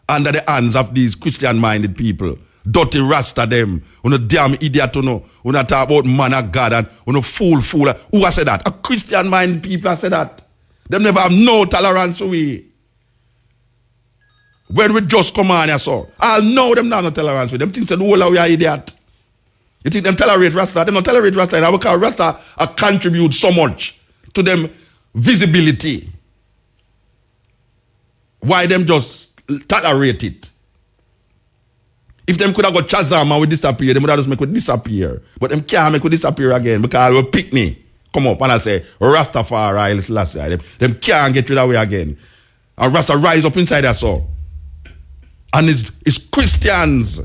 S2: under the hands of these Christian-minded people. Dirty Rasta them. You know, damn idiot, you know. You know, talk about man of God and you know, fool. Who has said that? A Christian-minded people have said that. Them never have no tolerance for we. When we just come on here, so I'll know them not no tolerance with them. Think that all we are idiot. You think them tolerate Rasta? Them not tolerate Rasta. And because Rasta contribute so much to them visibility. Why them just tolerate it? If them could have got Chazam and we disappear, them would have just make it disappear. But them can't make it disappear again because we pick me. Come up and I say, Rastafari, last year. Them can't get rid of it again. And Rasta rise up inside us all. And it's Christians,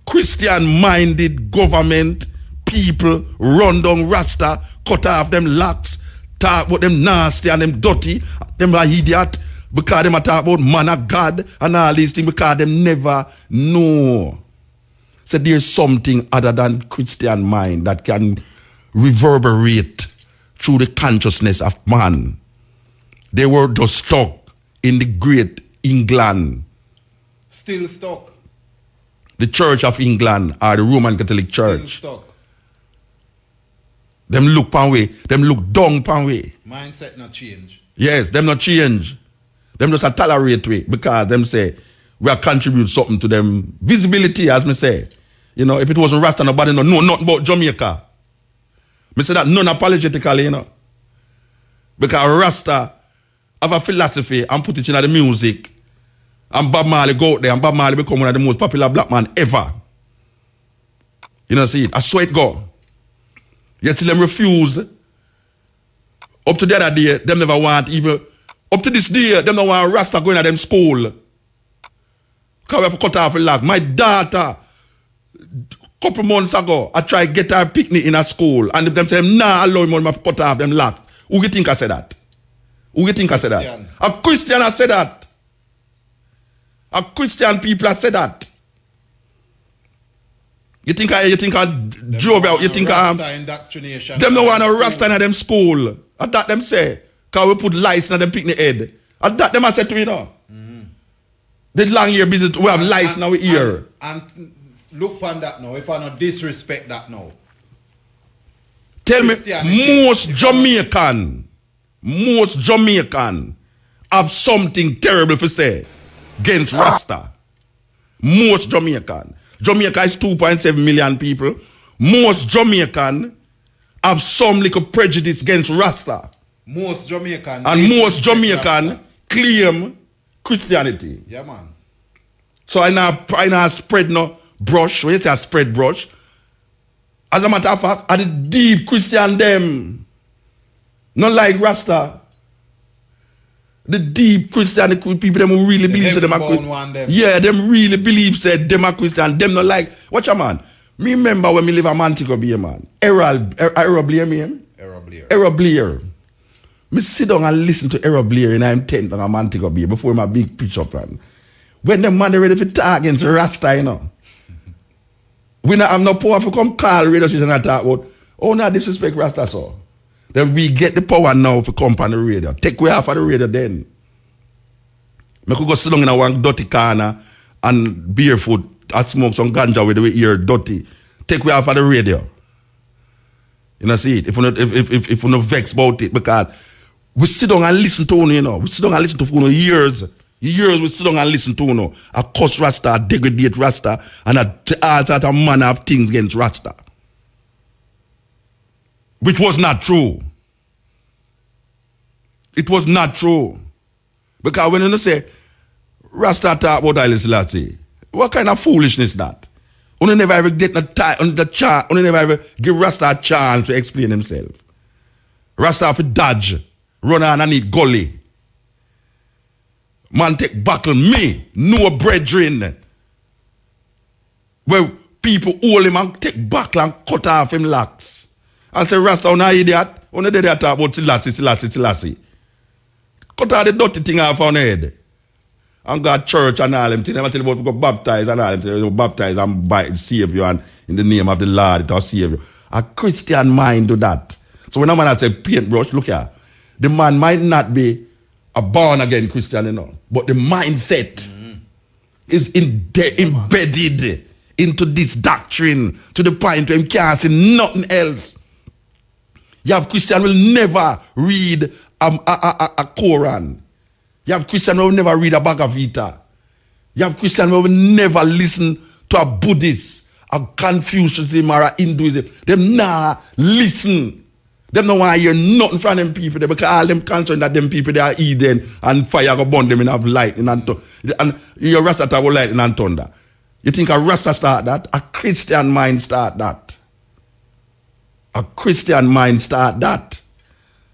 S2: Christian-minded government, people run down Rasta, cut off them locks, talk about them nasty and them dirty, them are idiot, because them talk about man of God and all these things, because them never know. So there's something other than Christian mind that can reverberate through the consciousness of man. They were just stuck in the great England.
S1: Still stuck.
S2: The Church of England or the Roman Catholic Church.
S1: Still stuck.
S2: Them look pan way. Them look down pan way.
S1: Mindset not change.
S2: Yes, them not change. Them just a tolerate way because them say we are contribute something to them visibility, as me say. You know, if it wasn't Rasta, nobody know nothing about Jamaica. Me say that non-apologetically, you know. Because Rasta have a philosophy and put it in the music. And Bob Marley go out there and Bob Marley become one of the most popular black man ever. You know, see it. I swear it go. Yet till them refuse. Up to the other day, them never want even. Up to this day, them don't want Rasta going to them school. Because we have to cut off a lag. My daughter, couple months ago, I tried to get her picnic in a school. And if them say, nah, allow him to cut off them lag. Who you think I said that? Who you think I said that? A Christian has said that. A Christian people have said that. You think I drove out? You think
S1: indoctrination?
S2: Them no want to Rasta in them school. At that them say, cause we put lice in them picnic head. At that them I said to me now. The long year business, we have lice in our ear.
S1: And look on that now. If I not disrespect that now.
S2: Tell me, most Jamaican have something terrible to say against Rasta. Most Jamaican. Jamaica is 2.7 million people. Most Jamaican have some little prejudice against Rasta.
S1: Most Jamaican.
S2: And most Jamaican claim Christianity.
S1: Yeah, man.
S2: So I now spread no brush. When you say I spread brush, As a matter of fact, are the deep Christian them. Not like Rasta. The deep Christian the people them who really believe that them are Christian. Yeah, them really believe said them are Christian. Them not like, watch a man. Me remember when me live a Montego Bay, man. Errol Blair, me. Errol Blair. Me sit down and listen to Errol Blair in I'm 10 on a Montego Bay before my big pitch up, man. When the man ready for talk against Rasta, you know. We not have no power to come call radio station and talk about, oh, not disrespect Rasta, so. Then we get the power now to come on the radio. Take way off of the radio then. I could go sit down in a one dirty corner and barefoot and smoke some ganja with the ear dirty. Take way off of the radio. You know, see it. If you not vex about it, because we sit down and listen to you know. We sit down and listen to years. Years we sit down and listen to you know. A cuss Rasta, a degrade Rasta, and all sort of manner of things against Rasta. Which was not true. It was not true. Because when you say Rasta talk about Haile Selassie, what kind of foolishness that? You never ever get on the chart, you never ever give Rasta a chance to explain himself. Rasta have to dodge, run on and eat gully. Man take buckle me, no brethren. Where people hold him and take buckle and cut off him locks. And say, Rasta, you're an idiot. You're not there talk about Selassie. Cut all the dirty thing off on the head. And go to church and all them things. I tell you about go baptize and all them things. Baptize and save you and in the name of the Lord it will save you. A Christian mind do that. So when a man say paintbrush, look here. The man might not be a born again Christian, you know. But the mindset is embedded into this doctrine to the point where he can't see nothing else. You have Christian will never read a Quran. You have Christian will never read a Bhagavad Gita. You have Christian will never listen to a Buddhist, a Confucianism or a Hinduism. Them nah listen. Them don't want to hear nothing from them people there because all them concerned that them people they are Eden and fire go burn them in have lightning and thunder. And your Rasta have lightning and thunder. You think a Rasta start that? A Christian mind start that. A Christian mind start that.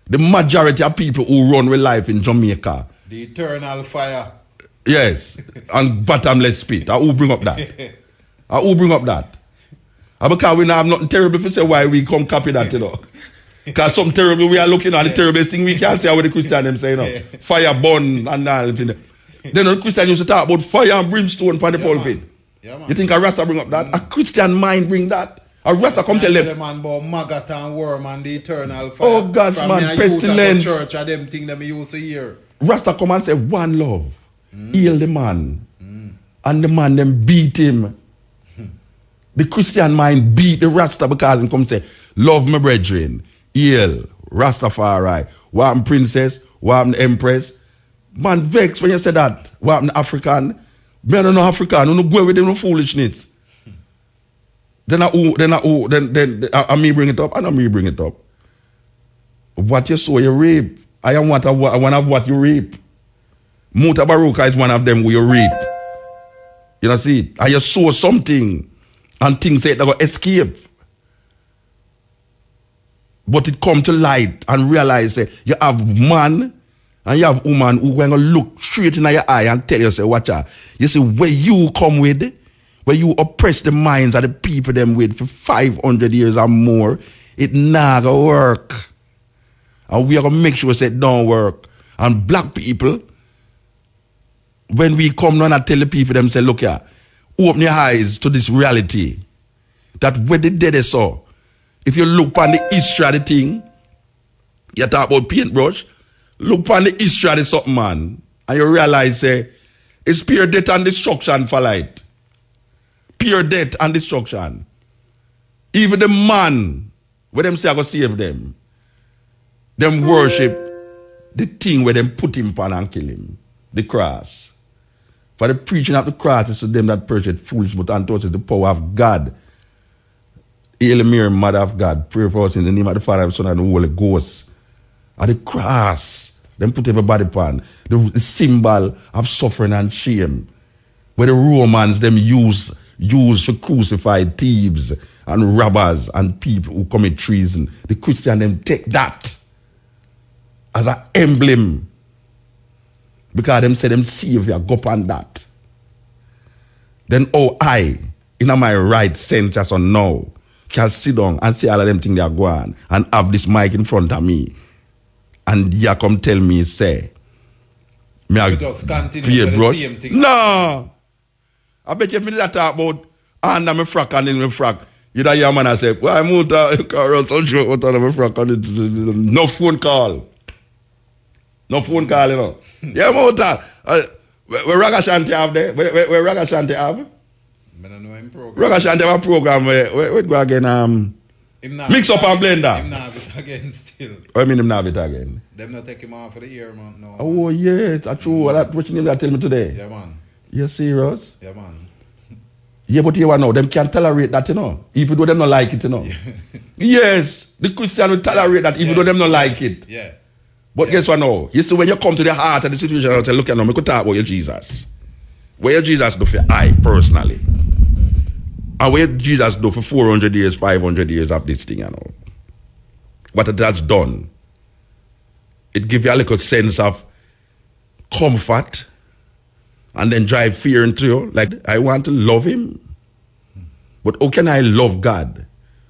S2: The majority of people who run with life in Jamaica.
S1: The eternal fire.
S2: Yes. And bottomless pit. I will bring up that. I will bring up that. Because we don't have nothing terrible to say why we come copy that, you know. Because something terrible we are looking at the terrible thing we can't say what the Christian them say, you know. Fire burn and all. Then the Christian used to talk about fire and brimstone for the pulpit.
S1: Yeah,
S2: you think a Rasta bring up that? A Christian mind bring that? A Rasta come tell them.
S1: The man about maggot and worm and the eternal fire.
S2: Oh gosh, man, pestilence.
S1: Church and them thing that we used to hear.
S2: Rasta come and say one love. Heal the man. And the man them beat him. The Christian mind beat the Rasta because he come say, love my brethren. Heal. Rastafari. What happened princess? What happened empress? Man vex when you say that. What happened African? Me don't know African. You don't go with them no foolishness. Then I me bring it up, and I me bring it up. What you sow, you reap. I am one of what you reap. Muta is one of them who you reap. You know, see it? And you sow something, and things say they go escape. But it come to light and realize that you have man and you have woman who going to look straight in your eye and tell you, say, watch out. You see, where you come with, where you oppress the minds of the people them with for 500 years or more, it not gonna work. And we are gonna make sure it don't work. And black people, when we come down and tell the people them, say, look here, open your eyes to this reality. That when the dead is so, if you look on the history of the thing, you talk about paintbrush, look on the history of the something, man, and you realize, say, it's pure death and destruction for light. Pure death and destruction. Even the man, where them say I go save them, them worship the thing where them put him upon and kill him. The cross. For the preaching of the cross is to them that purchase foolish, but unto us is the power of God. Hail Mary, Mother of God, pray for us in the name of the Father, the Son, and the Holy Ghost. At the cross, them put everybody upon the symbol of suffering and shame. Where the Romans them use to crucify thieves and robbers and people who commit treason. The Christian them take that as an emblem because them say them savior go upon that. Then I, in my right sense as on now, can sit down and see all of them things they are going and have this mic in front of me. And you come tell me, say, me I
S1: just continue the same thing.
S2: No. I bet you if me that talk about under my frack and in my frack, you know your man I say, why Muta, you can't run so short out of my frack and no phone call. No phone call, you know. Yeah, Muta. Where Raga Shanti have there? Where Raga Shanti have?
S1: I don't know him program.
S2: Raga Shanti have a program where go again mix up and blender.
S1: Him not have it again still.
S2: I mean him not have it again.
S1: Them not take him off for the year, man. No.
S2: Oh yeah, that's true. That what you name that tell me today.
S1: Yeah, man.
S2: You serious?
S1: Yeah, man.
S2: Yeah, but you know, them can't tolerate that, you know. Even though them not like it, you know. Yes, the Christian will tolerate that even though them not like it.
S1: Yeah.
S2: But guess what now? You see, when you come to the heart of the situation, I'll say, look at now, I could talk about your Jesus. Where your Jesus do for I personally. And where Jesus do for 400 years, 500 years of this thing, you know. What it has done. It gives you a little sense of comfort and then drive fear into you. Like, I want to love him. But how can I love God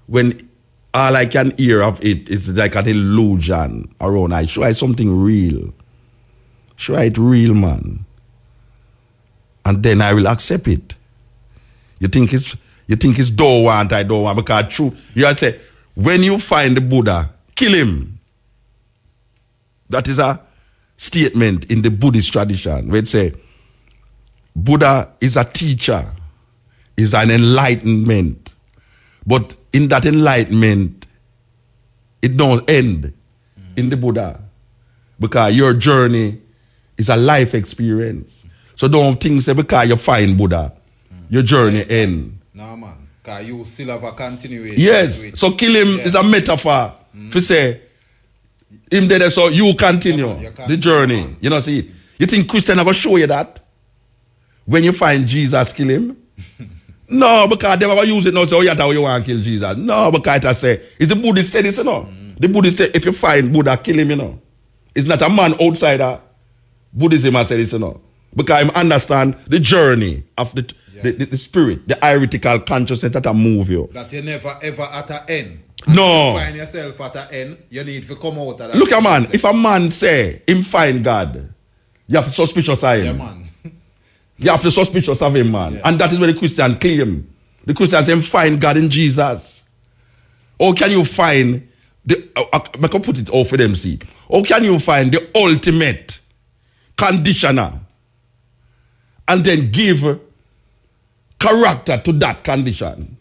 S2: when all I can hear of it is like an illusion around? I show it something real. Show it real, man. And then I will accept it. You think it's don't want, I don't want, because true. You have to say, when you find the Buddha, kill him. That is a statement in the Buddhist tradition where it say Buddha is a teacher, is an enlightenment. But in that enlightenment, it don't end in the Buddha. Because your journey is a life experience. So don't think say because you find Buddha, your journey end.
S1: No, man. Because you still have a continuation.
S2: Yes. So kill him is a metaphor to say him there so you continue the journey. You know, see. You think Christian are going to show you that? When you find Jesus, kill him? No, because they will use it now. So yeah, that you want to kill Jesus. No, because I say, it's the Buddhist said this, you know. The Buddhist said, if you find Buddha, kill him, you know. It's not a man outsider. Buddhism has said this, you know. Because I understand the journey of the spirit, the heretical consciousness that move you.
S1: That you never ever at an end.
S2: No.
S1: If you find yourself at an end, you need to come out of that.
S2: Look a man, if a man say him find God, you have to suspicious of him.
S1: Yeah, man.
S2: You have to suspicious of him, man. Yeah. And that is what the Christian claim. The Christian say find God in Jesus. Or can you find I can put it off for them see. Or can you find the ultimate conditioner and then give character to that condition?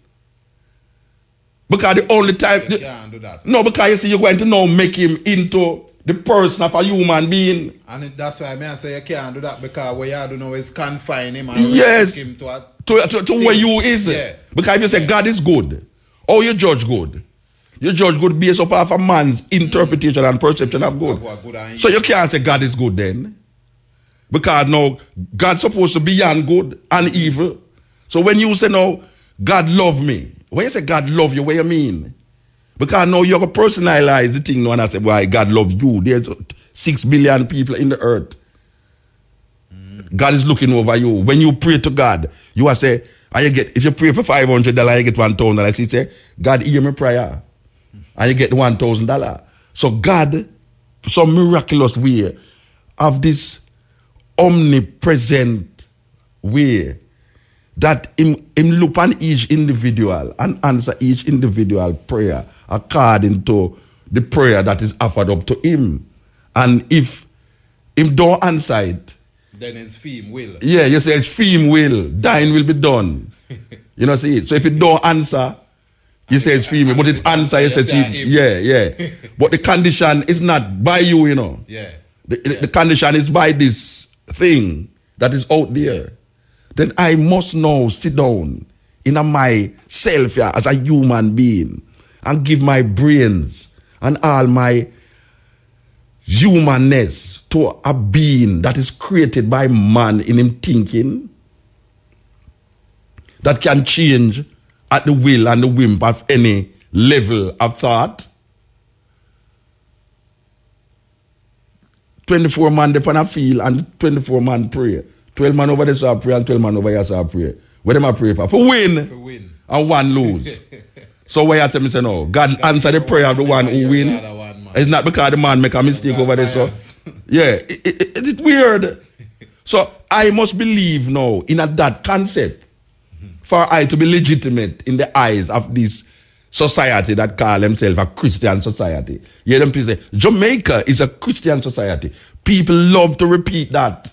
S2: Because the only time
S1: you can't do that.
S2: No, because you see you're going to now make him into the person of a human being.
S1: And that's why I say you can't do that, because what you do now is confine him and
S2: yes,
S1: him to
S2: where you is.
S1: Yeah.
S2: Because if you say God is good, or you judge good, you judge good based upon a man's interpretation and perception of good. So you can't say God is good then. Because now God's supposed to be beyond good and evil. So when you say now God love me, when you say God love you, what you mean? Because now you have to personalize the thing now and I say, why God love you. There's 6 billion people in the earth. God is looking over you. When you pray to God, you will say, and you get, if you pray for $500, you get $1,000. He say, God hear my prayer. And you get $1,000. So God, some miraculous way, of this omnipresent way, that him look on each individual and answer each individual prayer according to the prayer that is offered up to him. And if him don't answer it,
S1: then his theme will.
S2: Yeah, you say his theme will. Thine will be done. You know, see it. So if it don't answer, you say it's theme, but it answer, you say him. Yeah. But the condition is not by you, you know.
S1: Yeah.
S2: The condition is by this thing that is out there. Then I must now sit down in myself as a human being and give my brains and all my humanness to a being that is created by man in him thinking, that can change at the will and the whim of any level of thought. 24 man depend on field and 24 man pray. 12 man over there shall pray and 12 man over here shall pray. What am I pray for? For win. And one lose. So why you tell me say no? God answer the prayer of the one who win. It's not because the man make a mistake over there. So yeah, it's weird. So I must believe now in that concept for I to be legitimate in the eyes of this society that call themselves a Christian society. You hear them people say, Jamaica is a Christian society. People love to repeat that.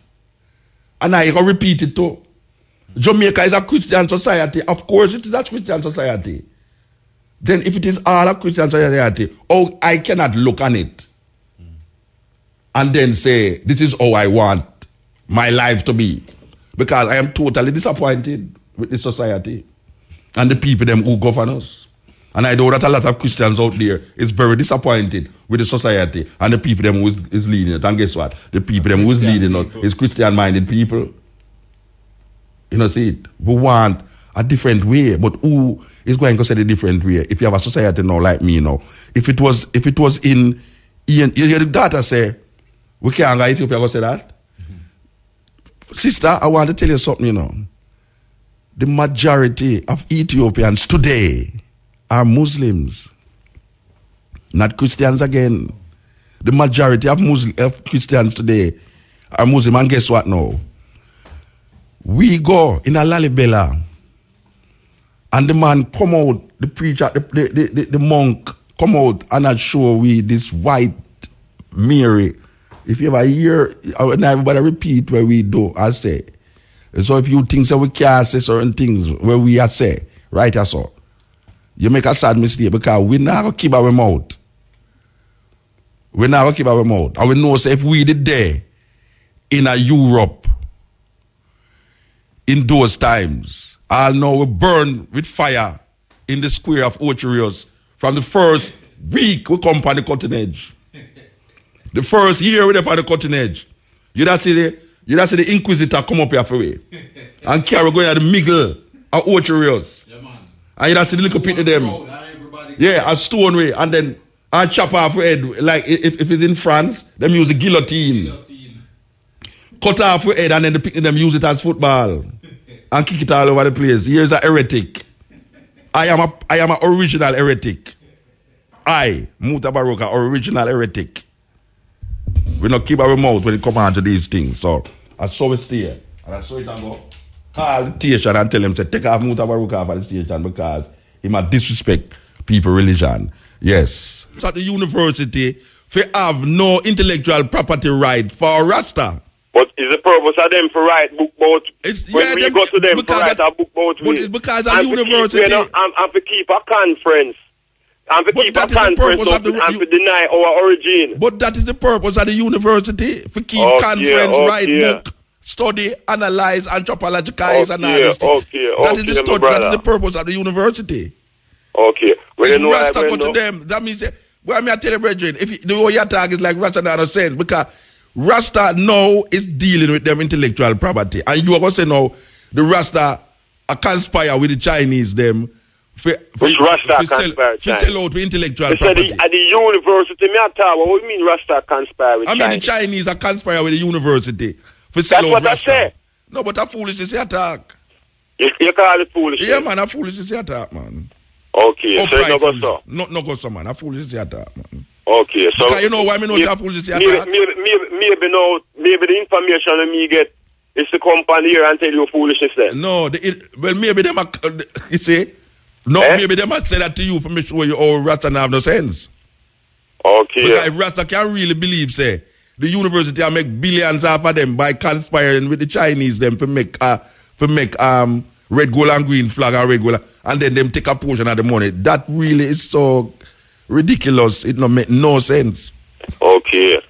S2: And I can repeat it too. Jamaica is a Christian society. Of course it is a Christian society. Then if it is all a Christian society, oh, I cannot look on it and then say, this is how I want my life to be. Because I am totally disappointed with this society and the people them who govern us. And I know that a lot of Christians out there is very disappointed with the society and the people them who is leading it. And guess what? The people them who is leading it is Christian-minded people. You know, see it? We want a different way, but who is going to say the different way? If you have a society now like me now, if it was in you hear the data say, we can't go to Ethiopia, go say that? Sister, I want to tell you something, you know. The majority of Ethiopians today are Muslims, not Christians again. The majority of Christians today are Muslim, and guess what now? We go in a Lalibela, and the man come out, the preacher, the monk come out and I show we this white Mary. If you ever hear, everybody repeat where we do, I say. So if you think so we can't say certain things where we are say, right or so, you make a sad mistake because we not going to keep our mouth. We not going to keep our mouth. And we know say if we did there in a Europe in those times, I'll know we burn with fire in the square of Ocherios from the first week we come on the cutting edge. The first year we on the cutting edge. You don't see the Inquisitor come up here for we and carry going at the middle of Ocherios. Yeah, man. And you don't see the little pit of them. Yeah, a stone way. And then I chop off your head. Like if it's in France, them use the guillotine. Cut off your head and then the pit of them use it as football. And kick it all over the place. Here's a heretic. I am a original heretic. I, Muta Baroka, original heretic. We not keep our mouth when it comes on to these things. So I saw it here. And I saw it and go call the station and tell him say take off Muta Baroka off the station because he might disrespect people religion. Yes. It's at the university they have no intellectual property right for Rasta.
S3: But is the purpose of them for write book about when we go to them to write a book about
S2: me? But it's because of university.
S3: And to keep a conference. And to keep a conference and to deny our origin.
S2: But that is the purpose of the university. To keep conference, write book, study, analyze, anthropologize, and all this thing. That is the study, that is the purpose of the university.
S3: Okay. Well,
S2: if Rasta go to them, that means, well, I tell you, brethren, if the way you talk is like Rasta not no sense, because Rasta now is dealing with them intellectual property. And you are going to say now, the Rasta conspire with the Chinese them.
S3: Which Rasta conspire with Chinese?
S2: Sell out with intellectual property.
S3: At the university, what do you mean Rasta conspire with Chinese?
S2: I mean the Chinese are conspire with the university.
S3: That's what Rasta. I say.
S2: No, but that foolishness is attack.
S3: You call it foolishness?
S2: Yeah, man, that foolishness is attack, man.
S3: Okay, so you no go so?
S2: No go so, man. That foolishness is attack, man.
S3: Okay, so
S2: because you know why me know that foolishness is attack?
S3: Maybe the information that me get is to come on here and tell you foolishness then.
S2: No, well maybe them you see. No, maybe they might say that to you for me show you all Rasta have no sense.
S3: Okay.
S2: Because if Rasta can really believe, say, the university will make billions off of them by conspiring with the Chinese them for make red, gold, and green flag and red, gold, and then them take a portion of the money. That really is so ridiculous. It don't make no sense.
S3: Okay.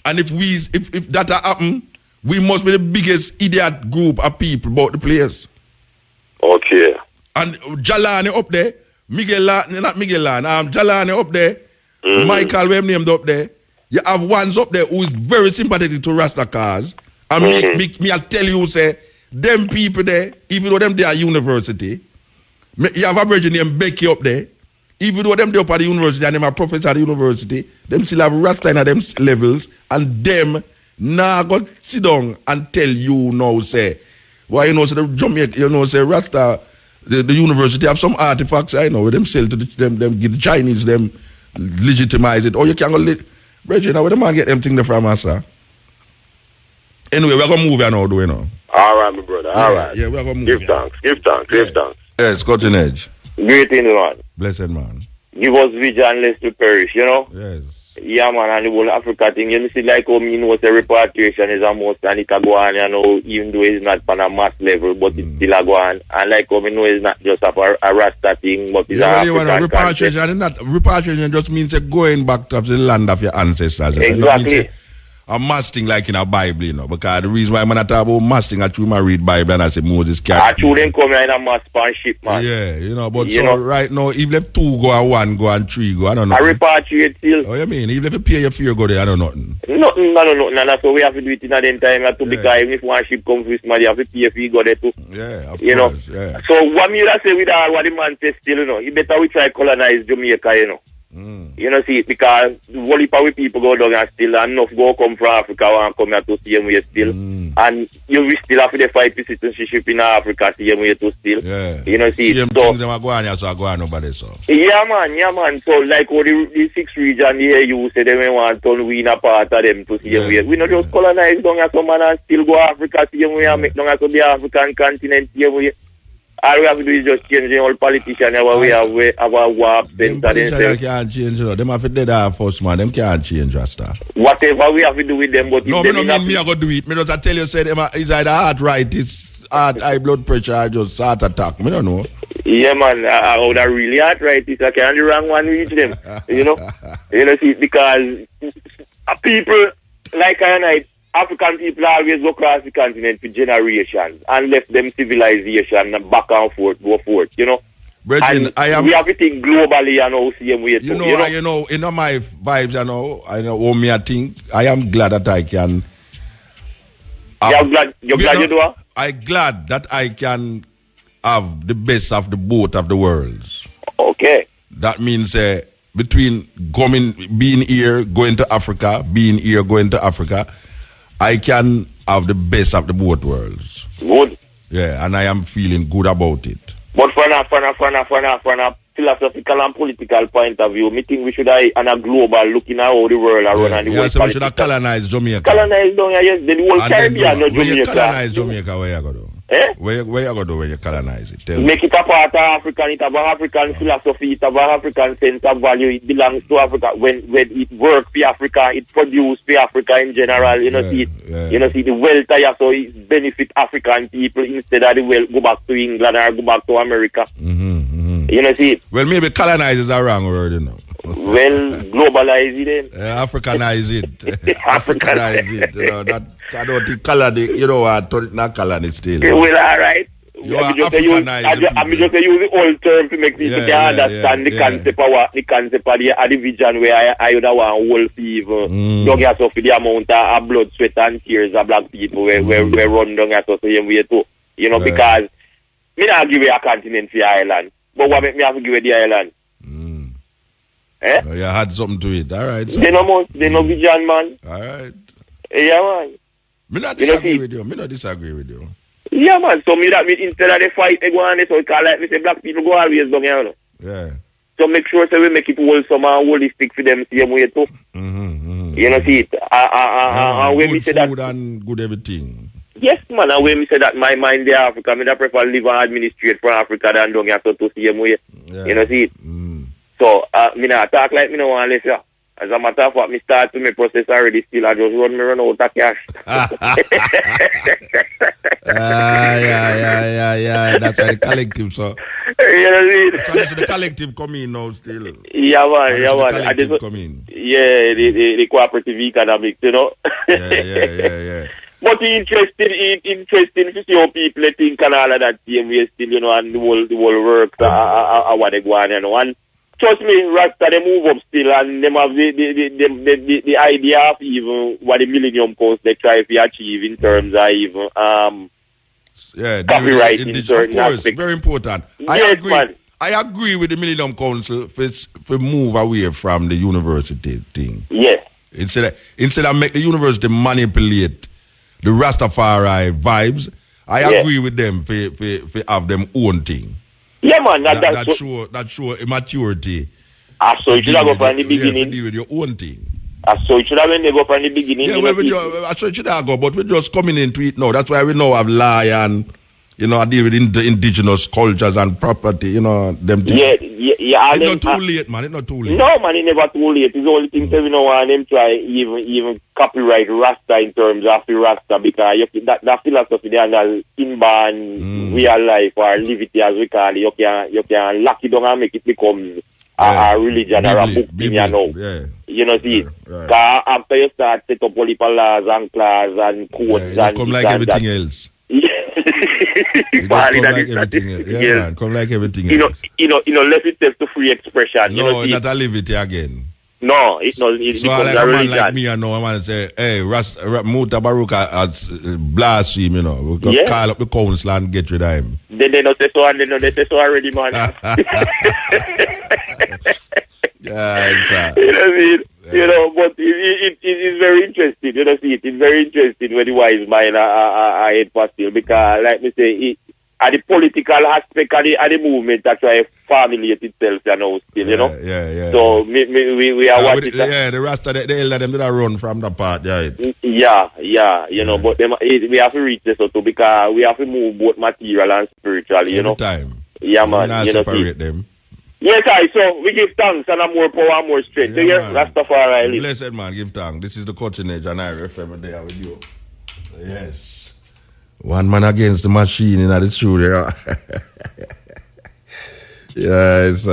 S2: And if that happen, we must be the biggest idiot group of people about the place.
S3: Okay.
S2: And Jalani up there, Jalani up there, Michael, we named up there. You have ones up there who is very sympathetic to Rasta cause. And me, I'll tell you, say, them people there, even though they are university, You have a virgin named Becky up there. Even though them they up at the university and them are professors at the university, them still have Rasta in them levels, and them now go sit down and tell you now say, why say the Jamaica, say Rasta, the university have some artifacts I know where them sell to them give the Chinese them legitimize it. Or you can go Virgin, where the man get them things from us, sir? Anyway, we're gonna move on now, do you know?
S3: All right, my brother. All right.
S2: Yeah, we're gonna move.
S3: Give thanks.
S2: Yes, cutting edge.
S3: Great in man.
S2: Blessed man.
S3: Give us vision, lest we perish,
S2: Yes.
S3: Yeah, man, and the whole Africa thing. You see, like, the repatriation is a must, and it can go on, even though it's not on a mass level, but it's still a go on. And like, it's not just a Rasta thing, but it's
S2: repatriation just means going back to the land of your ancestors.
S3: Exactly.
S2: A mass thing like in a Bible, because the reason why I'm not talking about mass thing, I truly read Bible and I say Moses can't.
S3: I truly come here in a mass ship, man.
S2: Yeah, but right now, even if 2 go and 1 go and 3 go, I don't know.
S3: I repatriate still.
S2: Oh, you mean? Even if you pay your fear go there, I don't know nothing.
S3: Nothing. That's why we have to do it in a den time, because even if one ship comes with somebody, you have to pay your fee go there too.
S2: Yeah, of course, yeah.
S3: So what me say with all what the man says still, you better we try colonize Jamaica, see, because the whole heap of people go down and still, and enough go come from Africa and come here to see them still. And you will still have to fight for citizenship in Africa, see them to still.
S2: Yeah.
S3: See.
S2: Same things them are going on, so I go on nobody, so.
S3: Yeah, man. So, like, all the 6 region here, you say they want to we in a part of them to see them. We not just colonize down here, some man and still go Africa, see them and make down here to the African continent, see them. All we have to do is just change the whole politician. We have our war.
S2: Them politicians can't change. Them have to do that first, man. Them can't change, Rasta.
S3: Whatever we have to do with them, but
S2: no, me I go do it. Me just tell you, say them is either arthritis, high blood pressure, or just heart attack. Me don't know.
S3: Yeah, man. I would have really arthritis. I can't the wrong one reach them. See, because people like I and I. African people always go across the continent for generations and left them civilization back and forth, go forth,
S2: Brethren,
S3: we have to think globally and same way too.
S2: In my vibes, I know what me I think. I am glad that I can.
S3: You're glad you do it?
S2: I'm glad that I can have the best of the both of the worlds.
S3: Okay.
S2: That means between being here, going to Africa, being here, going to Africa, I can have the best of the both worlds.
S3: Good.
S2: Yeah, and I am feeling good about it.
S3: But from a philosophical and political point of view, I think we should on a global looking at how the world are run and the world.
S2: So we should have colonized Jamaica.
S3: Colonized down here, yes. The whole Caribbean, not Jamaica.
S2: When you colonize Jamaica, where you go do? Where you go do when you colonize it?
S3: Make it a part of African, it have African philosophy, it have African sense of value, it belongs to Africa. When it works for Africa, it produces for Africa in general, see the wealth here, so it benefit African people instead of the wealth go back to England or go back to America. See.
S2: Well, maybe colonize is a wrong word,
S3: Well, globalize it then.
S2: Africanize it. Africanize it. I don't think not colony still.
S3: Well, all right.
S2: You are Africanized.
S3: I'm just use the old term to make people understand the concept of the vision where I would want whole fever. Don't get so for the amount of blood, sweat, and tears of black people where run down at the same way too. Because me not give you a continent for the island. But what make me have to give you the island?
S2: You had something to it. All right. So.
S3: They no vision, man.
S2: All right.
S3: Yeah, man.
S2: Me not disagree with you.
S3: Yeah, man. So me instead of the fight, they go on this, so it like me say black people go always down here.
S2: Yeah.
S3: So make sure we make it wholesome and holistic for them same way too. See it. And when
S2: good
S3: me say
S2: food
S3: that,
S2: and good everything.
S3: Yes, man. And when me say that my mind there Africa, I prefer live and administrate from Africa than down here to same way.
S2: Yeah.
S3: See it. So, me not talk like me no want to listen. As a matter of fact, me start to my process already still. I just run out of cash.
S2: Yeah. That's why the collective, so. The collective come in now still.
S3: Yeah, man.
S2: The collective come in.
S3: Yeah, the cooperative economics,
S2: Yeah.
S3: But interesting to see how people think and all of that same way still, and the whole work, what they go on, and trust me, Rasta, they move up still, and them have the idea of even what the Millennium Post they try to achieve in terms of even
S2: copyright in certain aspects.
S1: Very important.
S2: Yes, man.
S1: I agree with the Millennium Council for move away from the university thing.
S2: Yeah.
S1: Instead of make the university manipulate the Rastafari vibes, I agree with them for have them own thing.
S2: Yeah, man.
S1: That show immaturity.
S2: So you should have go from the beginning.
S1: Deal with your own thing.
S2: So you should have go from the beginning.
S1: Yeah, well, you should have go, but we're just coming into it now. That's why we now have lie and, I deal with the indigenous cultures and property, them things.
S2: Yeah.
S1: It's not too late, man. It's not too late.
S2: No, man, it's never too late. It's the only thing that we don't want them try even copyright Rasta in terms of the Rasta, because that philosophy there and inborn real life or live it as we call it, you can lock it down and make it become a religion or a book thing,
S1: Yeah.
S2: See it.
S1: Right.
S2: Because after you start set up all the laws and clause and codes
S1: and come like everything else. Come like everything else. Yeah, man. Come like everything else.
S2: Left itself to free expression.
S1: No, it's not a liberty again.
S2: No, it's not. It
S1: so
S2: becomes
S1: like
S2: a
S1: man
S2: religion.
S1: like me, I want to say, hey, Muta Baruka has blaspheme, we can call up the council and get rid of him.
S2: They don't say so, and they say so already, man.
S1: Yeah, exactly.
S2: You know what I mean? But it is very interesting. It's very interesting when the wise mind are head for still, because, like me say, at the political aspect of the movement that try to formulate itself, still,
S1: Yeah.
S2: So we are watching.
S1: The Rasta, the elder them did run from the part, yeah.
S2: But we have to reach this too, because we have to move both material and spiritual,
S1: Every time.
S2: Yeah, man.
S1: Not separate them.
S2: Yes, so we give thanks and more power and more strength.
S1: Yeah,
S2: Rastafari live.
S1: Blessed man, give thanks. This is the Cutting Edge and I FM there with you. Yes. One man against the machine in the studio. Yes,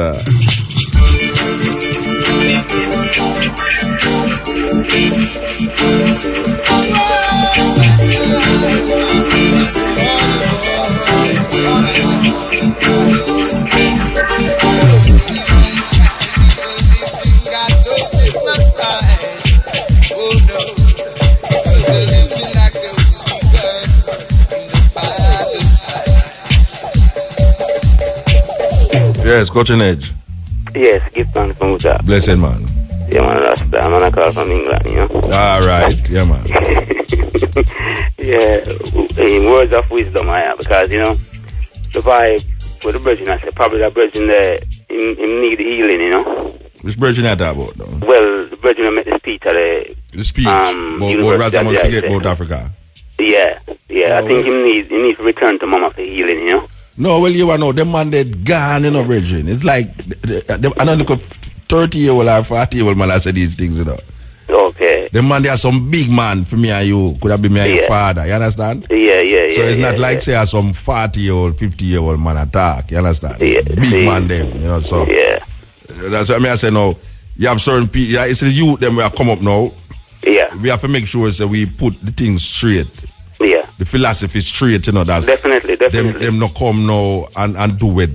S1: Yes, Cutting Edge.
S5: Yes, give thanks for Muta.
S1: Blessed man.
S5: Yeah, man, that's the man I call from England,
S1: All right, yeah, man.
S5: In words of wisdom, because, the vibe with the virgin, I said, probably the virgin there, in need healing,
S1: Which virgin are that about, though?
S5: Well, the virgin I met the speech at
S1: the speech? But rather than forget about Africa?
S5: Yeah, I think he needs to return to mama for healing,
S1: No, well, you know, them man dead gone, virgin. It's like, I don't look at 30-year-old or 40-year-old man that said these things,
S5: Okay.
S1: Them man, they are some big man for me and you. Could have been me and your father, you understand?
S5: Yeah.
S1: So it's not like, say, some 40-year-old, 50-year-old man attack, you understand?
S5: Yeah.
S1: Big man them, so.
S5: Yeah.
S1: That's what I say now. You have certain people, it's the youth them we have come up now.
S5: Yeah.
S1: We have to make sure that we put the things straight.
S5: Yeah.
S1: The philosophy straight, that's
S5: definitely.
S1: Them not come now and do it,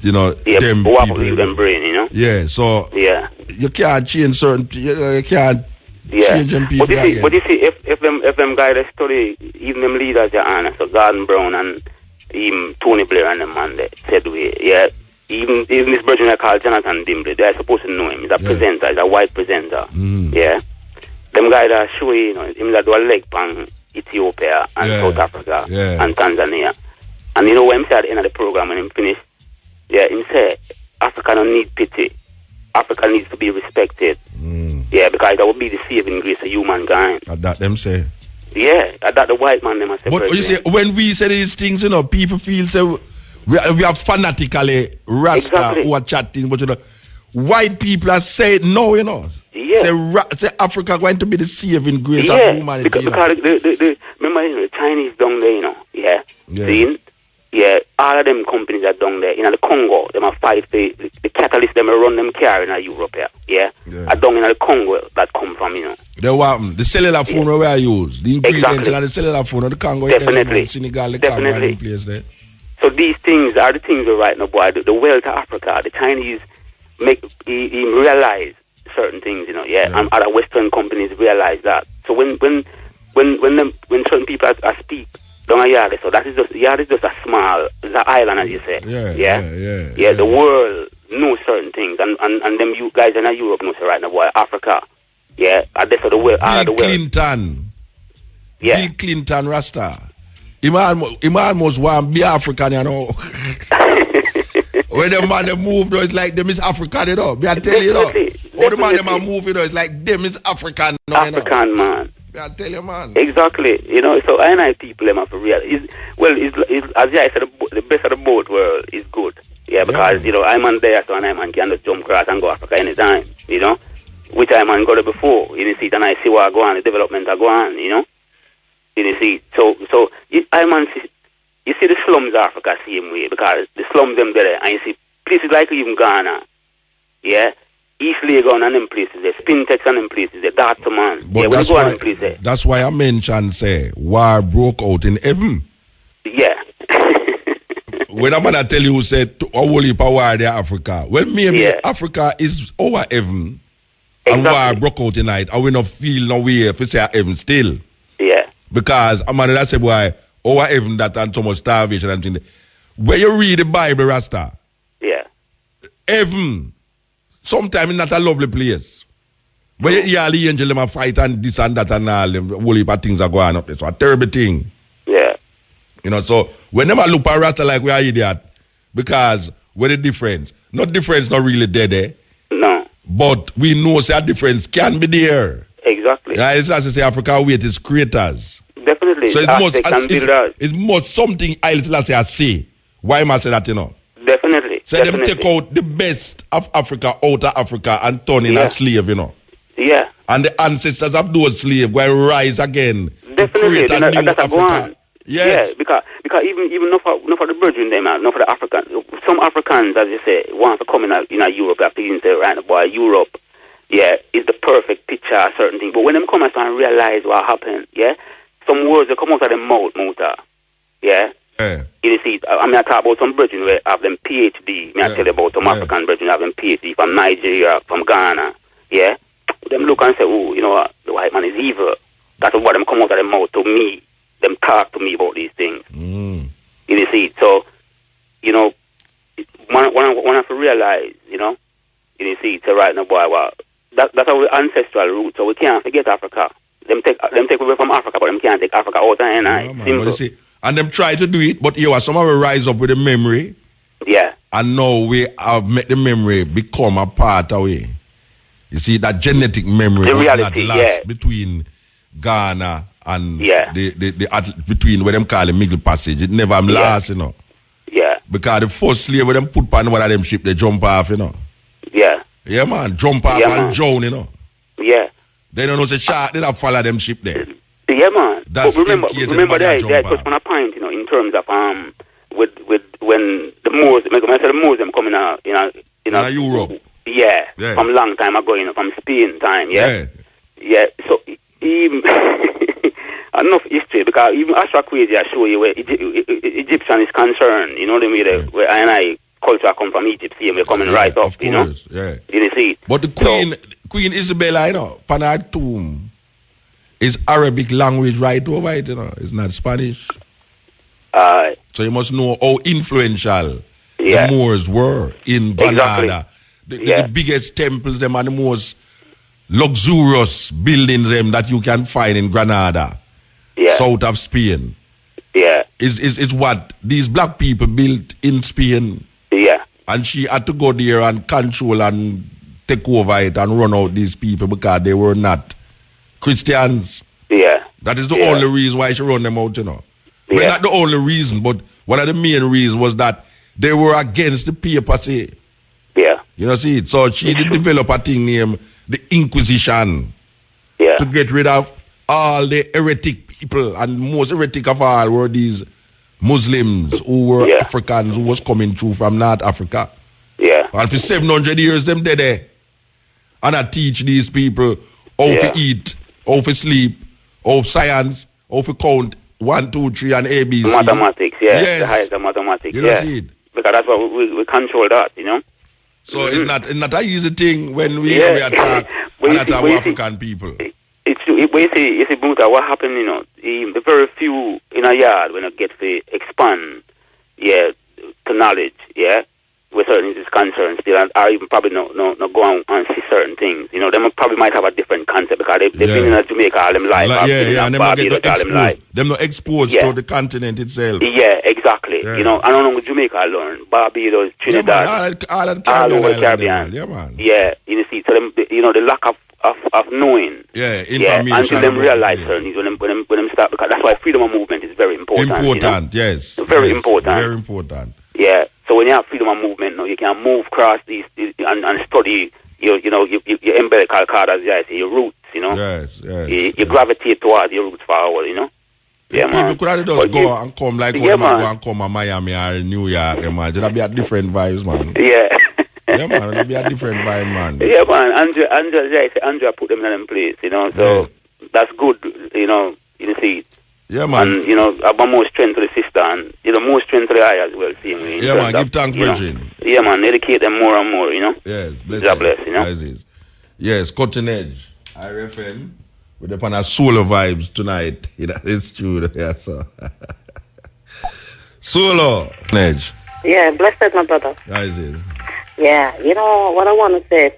S1: them
S5: people. Them brain,
S1: Yeah, so you can't change certain you can't change them people.
S5: But you see, if them guys that study, even them leaders are so Gordon Brown and even Tony Blair and them man they said even this version I call Jonathan Dimbley, they're supposed to know him. He's a presenter, he's a white presenter. Yeah. Them guys that show him that do a leg pan Ethiopia and South Africa and Tanzania. And when he said at the end of the program when he finished, he said Africa don't need pity. Africa needs to be respected. Yeah, because that would be the saving grace of humankind.
S1: That them say.
S5: Yeah, that the white man them say.
S1: But you say when we say these things, people feel so we are fanatically Rasta who are chatting, but white people are saying no,
S5: Yeah.
S1: Say Africa going to be the saving grace of humanity.
S5: Because the remember the Chinese down there, all of them companies are down there. The Congo, them are fight the catalyst them run them car in Europe are down in the Congo that come from,
S1: The cellular phone where I use, the ingredients in the cellular phone of the Congo,
S5: definitely.
S1: Senegal, the Congo in place there.
S5: So these things are the things we're right now, boy. The wealth of Africa, the Chinese make him realize certain things, and other Western companies realize that. So when certain people are speak Don't yard. So that is just yard is just a small the island, as you say. Yeah. The world knows certain things, and them you guys in Europe knows right now, boy. Africa, yeah, and that's the world.
S2: Bill Clinton.
S5: Yeah.
S2: Bill Clinton, Rasta. He almost want to be African, you know. When the man they move, though, it's like them is African, you know. I tell you, know. All the man them are moving, though, it's like them is African, you know.
S5: African, man.
S2: I tell you, man.
S5: Exactly. You know, so I people them have to realize. As I said, the best of the both world is good. Yeah, because, you know, I'm on there, so I'm on can just jump across and go Africa anytime, you know. Which I'm on got it before, you see, and I see what go on, the development are go on, you know. You see, so I'm on. You see the slums of Africa same way, because the slums them there, and you see places like even Ghana, yeah, East Legon and them places, there, Spintex and them places, there, Dr. Man,
S2: but yeah, that's why I mentioned, say, war broke out in heaven.
S5: Yeah.
S2: When a man tell you, say, a whole heap of war there, Africa, well, maybe Africa is our heaven, and war broke out tonight, and we not feel no way if we say heaven still.
S5: Yeah.
S2: Because a man that say, boy, our heaven that and so much starvation and things. When you read the Bible, Rasta, heaven, sometimes it's not a lovely place. When you hear the angel them fight and this and that and all, them whole heap of things are going up there. So a terrible thing.
S5: Yeah.
S2: You know, so when them look at Rasta like we are idiot, because where the difference? Not difference not really there.
S5: No.
S2: But we know say a difference can be there.
S5: Exactly.
S2: Yeah, it's as I say, Africa wait is creators.
S5: Definitely.
S2: So it's more something else I say. Why am I say that, you know?
S5: Definitely.
S2: So them take out the best of Africa out of Africa and turn in a slave, you know.
S5: Yeah.
S2: And the ancestors of those slaves will rise again.
S5: Definitely.
S2: To create a new Africa.
S5: Yes. Yeah, because even not for the Virgin them, not for the Africans. Some Africans, as you say, want to come in Europe, they have to say, right, boy, Europe, yeah, is the perfect picture of certain things. But when them come and realize what happened, yeah, some words that come out of their mouth, Muta, yeah. You see, I mean, I talk about some brethren where have them PhD. I tell you about some African brethren have them PhD from Nigeria, from Ghana, yeah. Them look and say, oh, you know what, the white man is evil. That's what them come out of their mouth to me. Them talk to me about these things. You see, so, you know, one have to realize, you know, you see, it's right now, boy, well, that's our ancestral root, so we can't forget Africa. Them take away from Africa, but them can't take Africa out and
S2: simple. See, and them try to do it, but some will rise up with the memory.
S5: Yeah.
S2: And now we have made the memory become a part of it. You see, that genetic memory
S5: the reality,
S2: not last between Ghana and the between what them call the Middle Passage. It never lasts, you know.
S5: Yeah.
S2: Because the first slave when them put on one of them ship, they jump off, you know.
S5: Yeah.
S2: Yeah, man. Jump off and drown, you know.
S5: Yeah.
S2: They don't know say shark, they don't follow them ship there.
S5: Yeah, man.
S2: That's
S5: but remember that touch on a point, you know, in terms of with when the Moors, when I say the Moors them coming out, you know,
S2: Europe.
S5: Yeah, from long time ago, you know, from Spain time, yeah. So even enough history, because even Astra Crazy I show you where Egyptian is concerned, you know what I mean? Where I culture come from Egypt, see, we're coming right up, you know. You see.
S2: But the Queen Isabella, you know, Panad tomb is Arabic language right over it, you know. It's not Spanish. So you must know how influential the Moors were in Granada. The biggest temples, them are the most luxurious buildings them that you can find in Granada, south of Spain.
S5: Yeah.
S2: Is what these black people built in Spain.
S5: Yeah.
S2: And she had to go there and control and take over it and run out these people because they were not Christians.
S5: Yeah.
S2: That is the only reason why she run them out, you know. Well, not the only reason, but one of the main reasons was that they were against the papacy.
S5: Yeah.
S2: You know, see it. So she did develop a thing named the Inquisition.
S5: Yeah.
S2: To get rid of all the heretic people, and most heretic of all were these Muslims who were Africans who was coming through from North Africa.
S5: Yeah.
S2: And for 700 years them dead there. And I teach these people how to eat, how to sleep, how to science, how to count 1, 2, 3 and ABC.
S5: Mathematics, the highest of mathematics.
S2: You know, see it.
S5: Because that's what we control that, you know.
S2: So it's not an easy thing when we attack African people.
S5: you see, Muta, what happened, you know, the very few in a yard when it gets to expand, yeah, to knowledge, yeah, with certain is concerned still, or even probably not go on and see certain things. You know, they probably might have a different concept because they've been in Jamaica all them life.
S2: And them not exposed to the continent itself.
S5: Yeah, exactly. Yeah. You know, I don't know Jamaica alone, Barbados, Trinidad,
S2: all over the
S5: Caribbean.
S2: Yeah, man.
S5: Yeah, you see, so them, you know, the lack of knowing.
S2: Yeah, information.
S5: Until them realize certain things when them start, because that's why freedom of movement is very important.
S2: Important,
S5: you know?
S2: Yes.
S5: Very important.
S2: Very important.
S5: Yeah. So when you have freedom of movement, you can move across these and study your umbilical cord, as I say, your roots. You know.
S2: Yes.
S5: You gravitate towards your roots forward. You know. Yeah,
S2: people could have just go and come like when go and come to Miami or New York, man. It'll be a different vibes, man.
S5: Yeah.
S2: Yeah, man. It'll be a different vibe, man.
S5: Yeah, man. Andrea put them in them place. You know. So that's good. You know. You see.
S2: Yeah, man.
S5: And, you know, have more strength to the sister and, you know, more strength to the eye as well, seeing me.
S2: Yeah, man, give thanks, Virgin.
S5: Yeah, man, educate them more and more, you know.
S2: Yes,
S5: bless, you know.
S2: Yes, Cutting Edge. IRFN. We're upon a solo vibes tonight. It's true. Yeah, so. Solo. Edge.
S6: Yeah, blessed, my brother.
S2: How is it?
S6: Yeah, you know, what I want to say,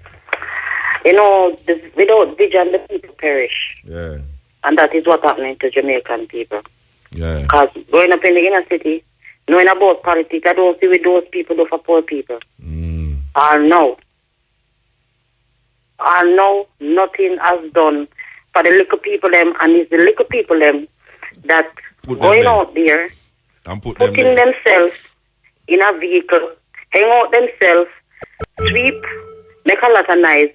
S6: you know, without vision, the people perish.
S2: Yeah.
S6: And that is what's happening to Jamaican people.
S2: Yeah.
S6: Because growing up in the inner city, knowing about politics, I don't see with those people do for poor people. I know, nothing has done for the little people them, and it's the little people them that going out there,
S2: and
S6: putting themselves in a vehicle, hang out themselves, sweep, make a lot of noise.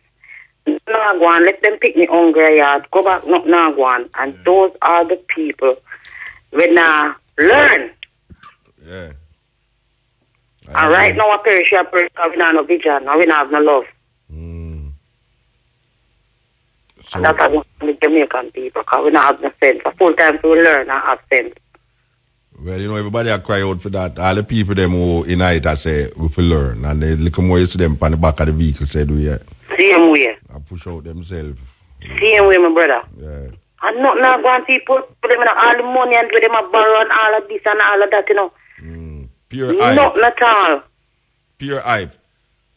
S6: Now go on, let them pick me hungry yard, go back, now go on. And those are the people when learn.
S2: Yeah.
S6: And right now, I perish, we don't have no vision, and we don't have no love. So, and that's what the Jamaican people, because we don't have no sense. A full time we learn and have sense.
S2: Well, you know, everybody I cry out for that. All the people them who in it, I say, we will learn. And they look more you see them on the back of the vehicle, said we.
S6: Same way.
S2: I push out themselves.
S6: Same way, my brother.
S2: Yeah.
S6: And not now go and see put them in all the money and with them a borrow and all of this and all of that, you know.
S2: Pure hype.
S6: Not at all.
S2: Pure hype.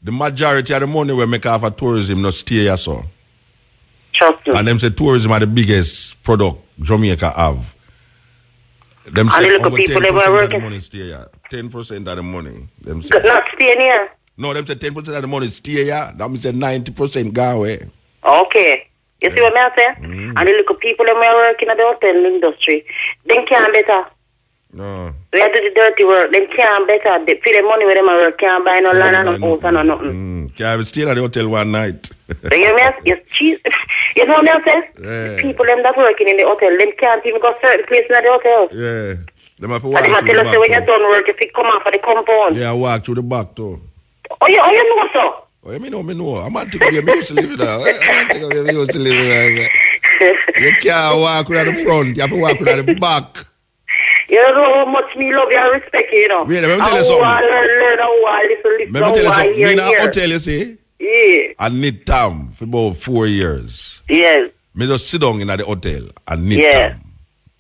S2: The majority of the money we make off of tourism not stay here, so.
S6: Trust me.
S2: And them say tourism are the biggest product Jamaica have. Them
S6: and
S2: say
S6: the little people they were working.
S2: Of the money stay here. 10% of the money. Them say.
S6: Not staying here.
S2: No, them say 10% of the money stay here. That means say 90% go away.
S6: Okay. You see what I say? And the little people that are working in the hotel industry, they can't better.
S2: No.
S6: We have to do the dirty work. They can't better. They feel the money with them and work. Can't buy no land and no house and no nothing.
S2: Can't stay at the hotel one night.
S6: You hear me? You know what I say?
S2: Yeah.
S6: The people them that working in the hotel, they can't even go certain places in the hotel.
S2: Yeah. Them have to
S6: walk through the back. And they tell us when you're done work, if you come off of the compound.
S2: Yeah, walk through the back too.
S6: Oh, you know so?
S2: Oh, me know. I'm not thinking of me used to live there. You can't walk around the front. You have to walk around the back.
S6: You don't know how much me love you and respect you, you know.
S2: Wait, let me tell you something.
S6: Listen,
S2: let me tell you something. Me in a hotel, you see?
S6: Yeah.
S2: I need time for about 4 years.
S6: Yes.
S2: Me just sit down in the hotel and need time.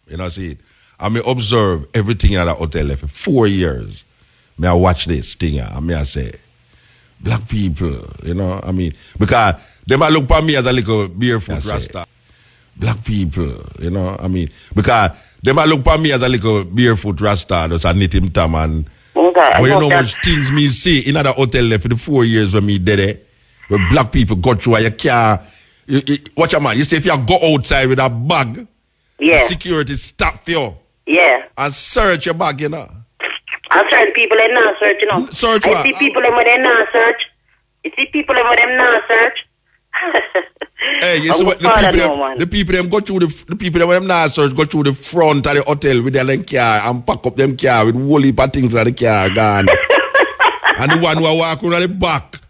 S2: You know, see? And me observe everything in the hotel for 4 years. Me I watch this thing and me I say, black people, you know, I mean, because they might look at me as a little barefoot rasta. Black people, you know, I mean, because they might look at me as a little barefoot rasta, just a knit him tam and but you know much things me see in other hotel there for the 4 years when me did it, where black people go through and you can't, watch a man, you say if you go outside with a bag, security stop you.
S6: Yeah.
S2: And search your bag, you know.
S6: I certain people they not search, you know.
S2: Search what?
S6: I see people when they not search. You see people when them not search.
S2: Hey, you see what the people them go through the people when them not search go through the front of the hotel with their car and pack up them car with whole heap of things in the car gone. And the one who walk around the back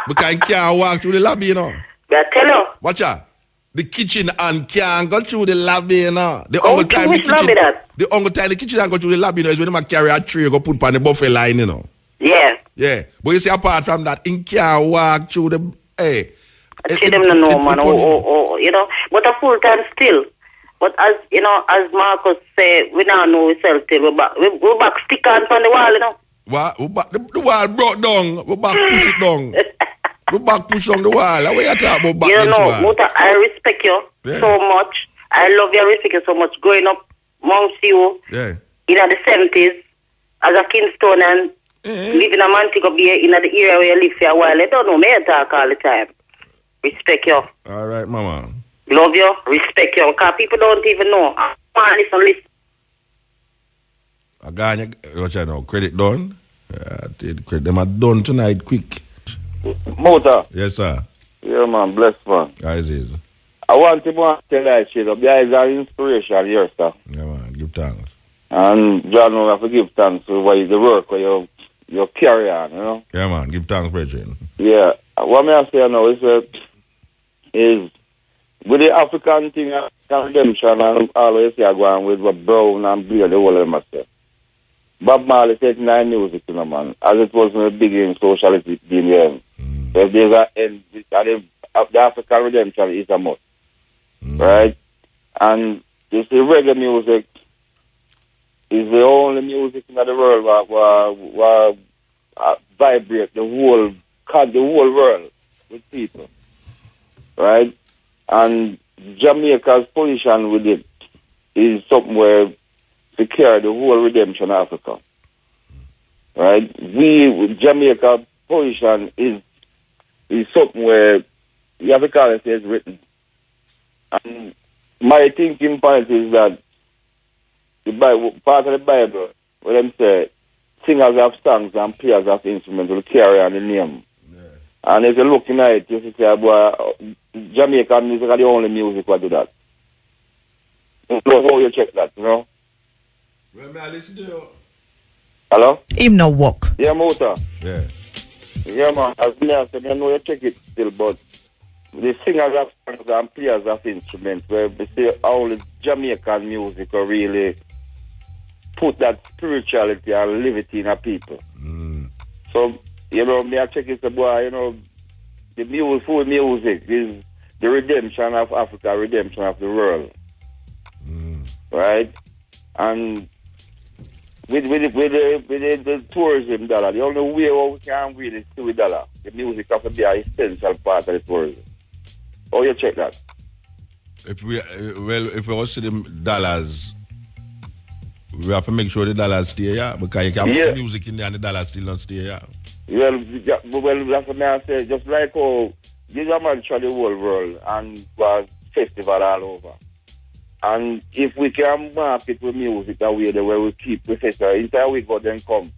S2: because he can't walk through the lobby, you know.
S6: I tell you.
S2: Watch out. The kitchen and can't go through the lobby, you know. The
S6: only time the
S2: kitchen and go through the lobby, you know, is when they carry a tray go put on the buffet line, you know.
S6: Yeah.
S2: Yeah. But you see, apart from that, he can't walk through the
S6: See them no know, man. You know, but a full time still. But as you know, as Marcus say, we now know ourselves till we're back. We're back stick on the wall, you know.
S2: What? We back, the wall broke down. We back push it down. We back push on the wall. What you talk about back
S6: you know,
S2: wall?
S6: Muta, I respect you so much. I love you, I respect you so much. Growing up amongst you in the 70s as a Kingstonian, living in Montego Bay in the area where you live for a while. I don't know, me I talk all the time. Respect you.
S2: All right, mama.
S6: Love you, respect you. Because people don't even know. Listen.
S2: I got you. What you know? Credit done. Credit them are done tonight, quick.
S7: Muta.
S2: Yes, sir.
S7: Yeah, man. Bless, man.
S2: Guys, is.
S7: I want to tell you, shit up. There is an inspiration here, sir.
S2: Yeah, man. Give thanks.
S7: And John, we have to give thanks for the work where you carry on, you know?
S2: Yeah, man. Give thanks, brethren.
S7: Yeah. What I say now is with the African thing, redemption, and always you're going with what Brown and Blair, the whole of them say. Bob Marley said 9 music, you know, man, as it was in the beginning, sociality in the end. So if there's an end, the African redemption is a must, right? And you see, reggae music is the only music in the world where vibrate the whole world with people, right? And Jamaica's position with it is something where to carry the whole redemption of Africa, right? Jamaica's position is something where you have to call it as written. And my thinking point is that the Bible, part of the Bible, where them say singers have songs and players have instruments will carry on the name. Yeah. And if you're looking at it, you say, boy, Jamaican music are the only music that do that. How you check that, you know?
S2: Well, may I listen to you?
S7: Hello?
S8: Him no walk.
S7: Yeah, Muta.
S2: Yeah.
S7: Yeah, man. As me I said, I know you check it still, but the singers have songs and players have instruments where they say only Jamaican music will really put that spirituality and liberty in a people. So, you know, me I check it, boy, you know, the full music is the redemption of Africa, redemption of the world. Right? And with the tourism dollar, the only way we can win is through dollar. The music has to be an essential part of the tourism. Oh, you check that?
S2: If we also see the dollars, we have to make sure the dollars stay here, because you can put music in there and the dollars still don't stay here.
S7: Well, that's what I say. Just like how this a man travel the whole world and was festival all over. And if we can market with music that way, the way we keep the festival, entire week go then come.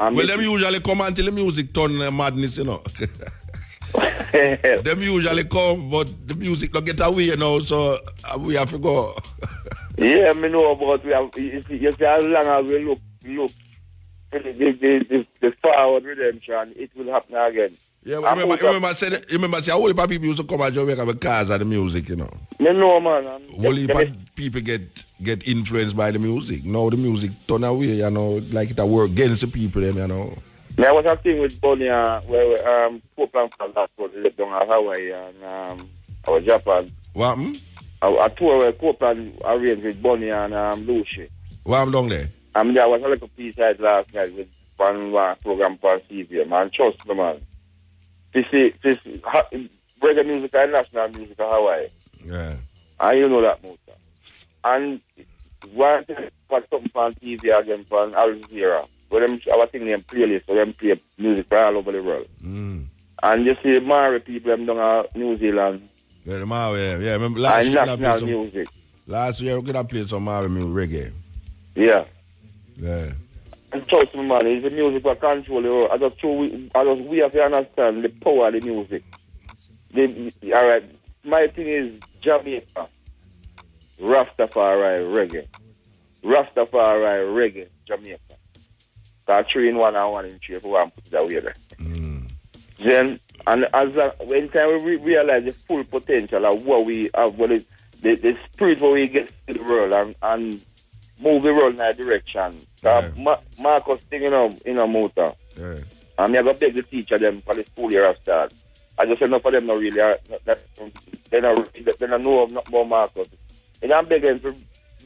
S7: And
S2: well, them usually come until the music turn madness, you know. Them usually come, but the music don't get away, you know, so we have to go.
S7: Yeah, me know, but we have, you see, as long as we look the forward redemption, it will happen again.
S2: Yeah, remember say a whole heap of people used to come at Jamaica because of the music, you know.
S7: Me know, man.
S2: Whole heap of people get influenced by the music. Now the music turn away, you know, like it work against the people, them, you know.
S7: There was a thing with Bonnie where Copeland from that was lived on Hawaii and our Japan.
S2: What happened?
S7: A tour where Copeland arranged with Bonnie and Lucy.
S2: What happened down there?
S7: There was a little piece I had last night with one program for CVM, man. Trust me, man. This reggae music and national music of Hawaii.
S2: Yeah.
S7: And you know that, Muta. And one thing for something on TV again from Al Jazeera, where them our thing them playlist, where them play music for all over the world. And you see Maori people them down New Zealand.
S2: Yeah, the Maori, yeah. Remember last
S7: year national music.
S2: Last year we could have played some Maori reggae.
S7: Yeah.
S2: Yeah.
S7: And trust me, man, it's the music that control the world. We have to understand the power of the music. All right, my thing is Jamaica, Rastafari reggae, Jamaica. That's 3 in 1 and 1 in 3 if we want to put it that way there. Then, and when time we realize the full potential of what we have, the spirit where we get to the world and move the world in that direction. Marcus thing, in a Muta. Yeah. And I go beg the teacher them for the school year start. I just enough of them not really they don't know not more Marcus. And I'm begging to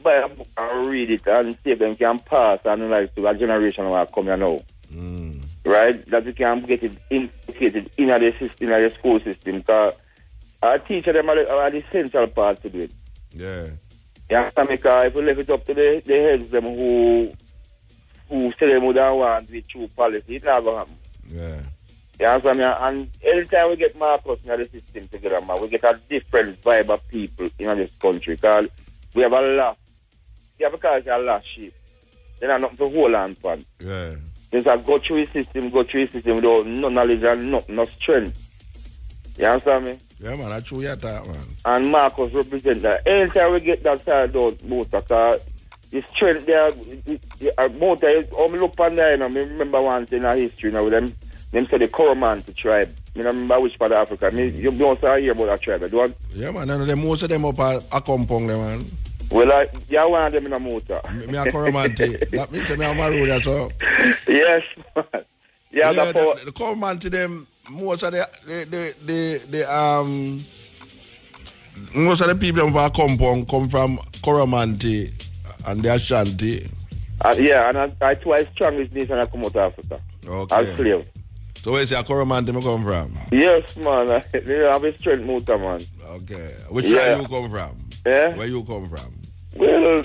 S7: buy a book and read it and see if them can pass and like to a generation who are coming now. Right? That we can get it integrated in the system, in the school system. Because our teacher them are the central part to do it.
S2: Yeah.
S7: Yeah, because if we left it up to the heads them who say them would want with true policy, it's not going to happen.
S2: Yeah.
S7: Yeah, so and anytime we get Marcus in the system together, man, we get a different vibe of people in this country. Because we have a lot. Yeah, because it's a lot sheep. Then are nothing to hold on for.
S2: Yeah.
S7: There's a go through the system without no knowledge and no strength. You understand me?
S2: Yeah, man, that's true, man.
S7: And Marcus represent that. Anytime we get that side out, Muta, because the strength there, Muta, look on there, you know, I remember once in our history, you know, them say the Coromantee tribe. I remember which part of Africa. You don't hear about that tribe, don't?
S2: Yeah, man, and most of them up a compound, man.
S7: Well, you are one of them in a Muta.
S2: Me a Coromantee. That means I'm a road, that's all.
S7: Yes, man. Yeah,
S2: the Coromantee, them, most of the people who are compound come from Coromantee and the Ashanti.
S7: Yeah, and I twice strongest nation I come out of Africa.
S2: Okay.
S7: As slave.
S2: So where's your Coromantee come from?
S7: Yes, man. They have a strength Muta, man.
S2: Okay. Which tribe you come from?
S7: Yeah?
S2: Where you come from?
S7: Well,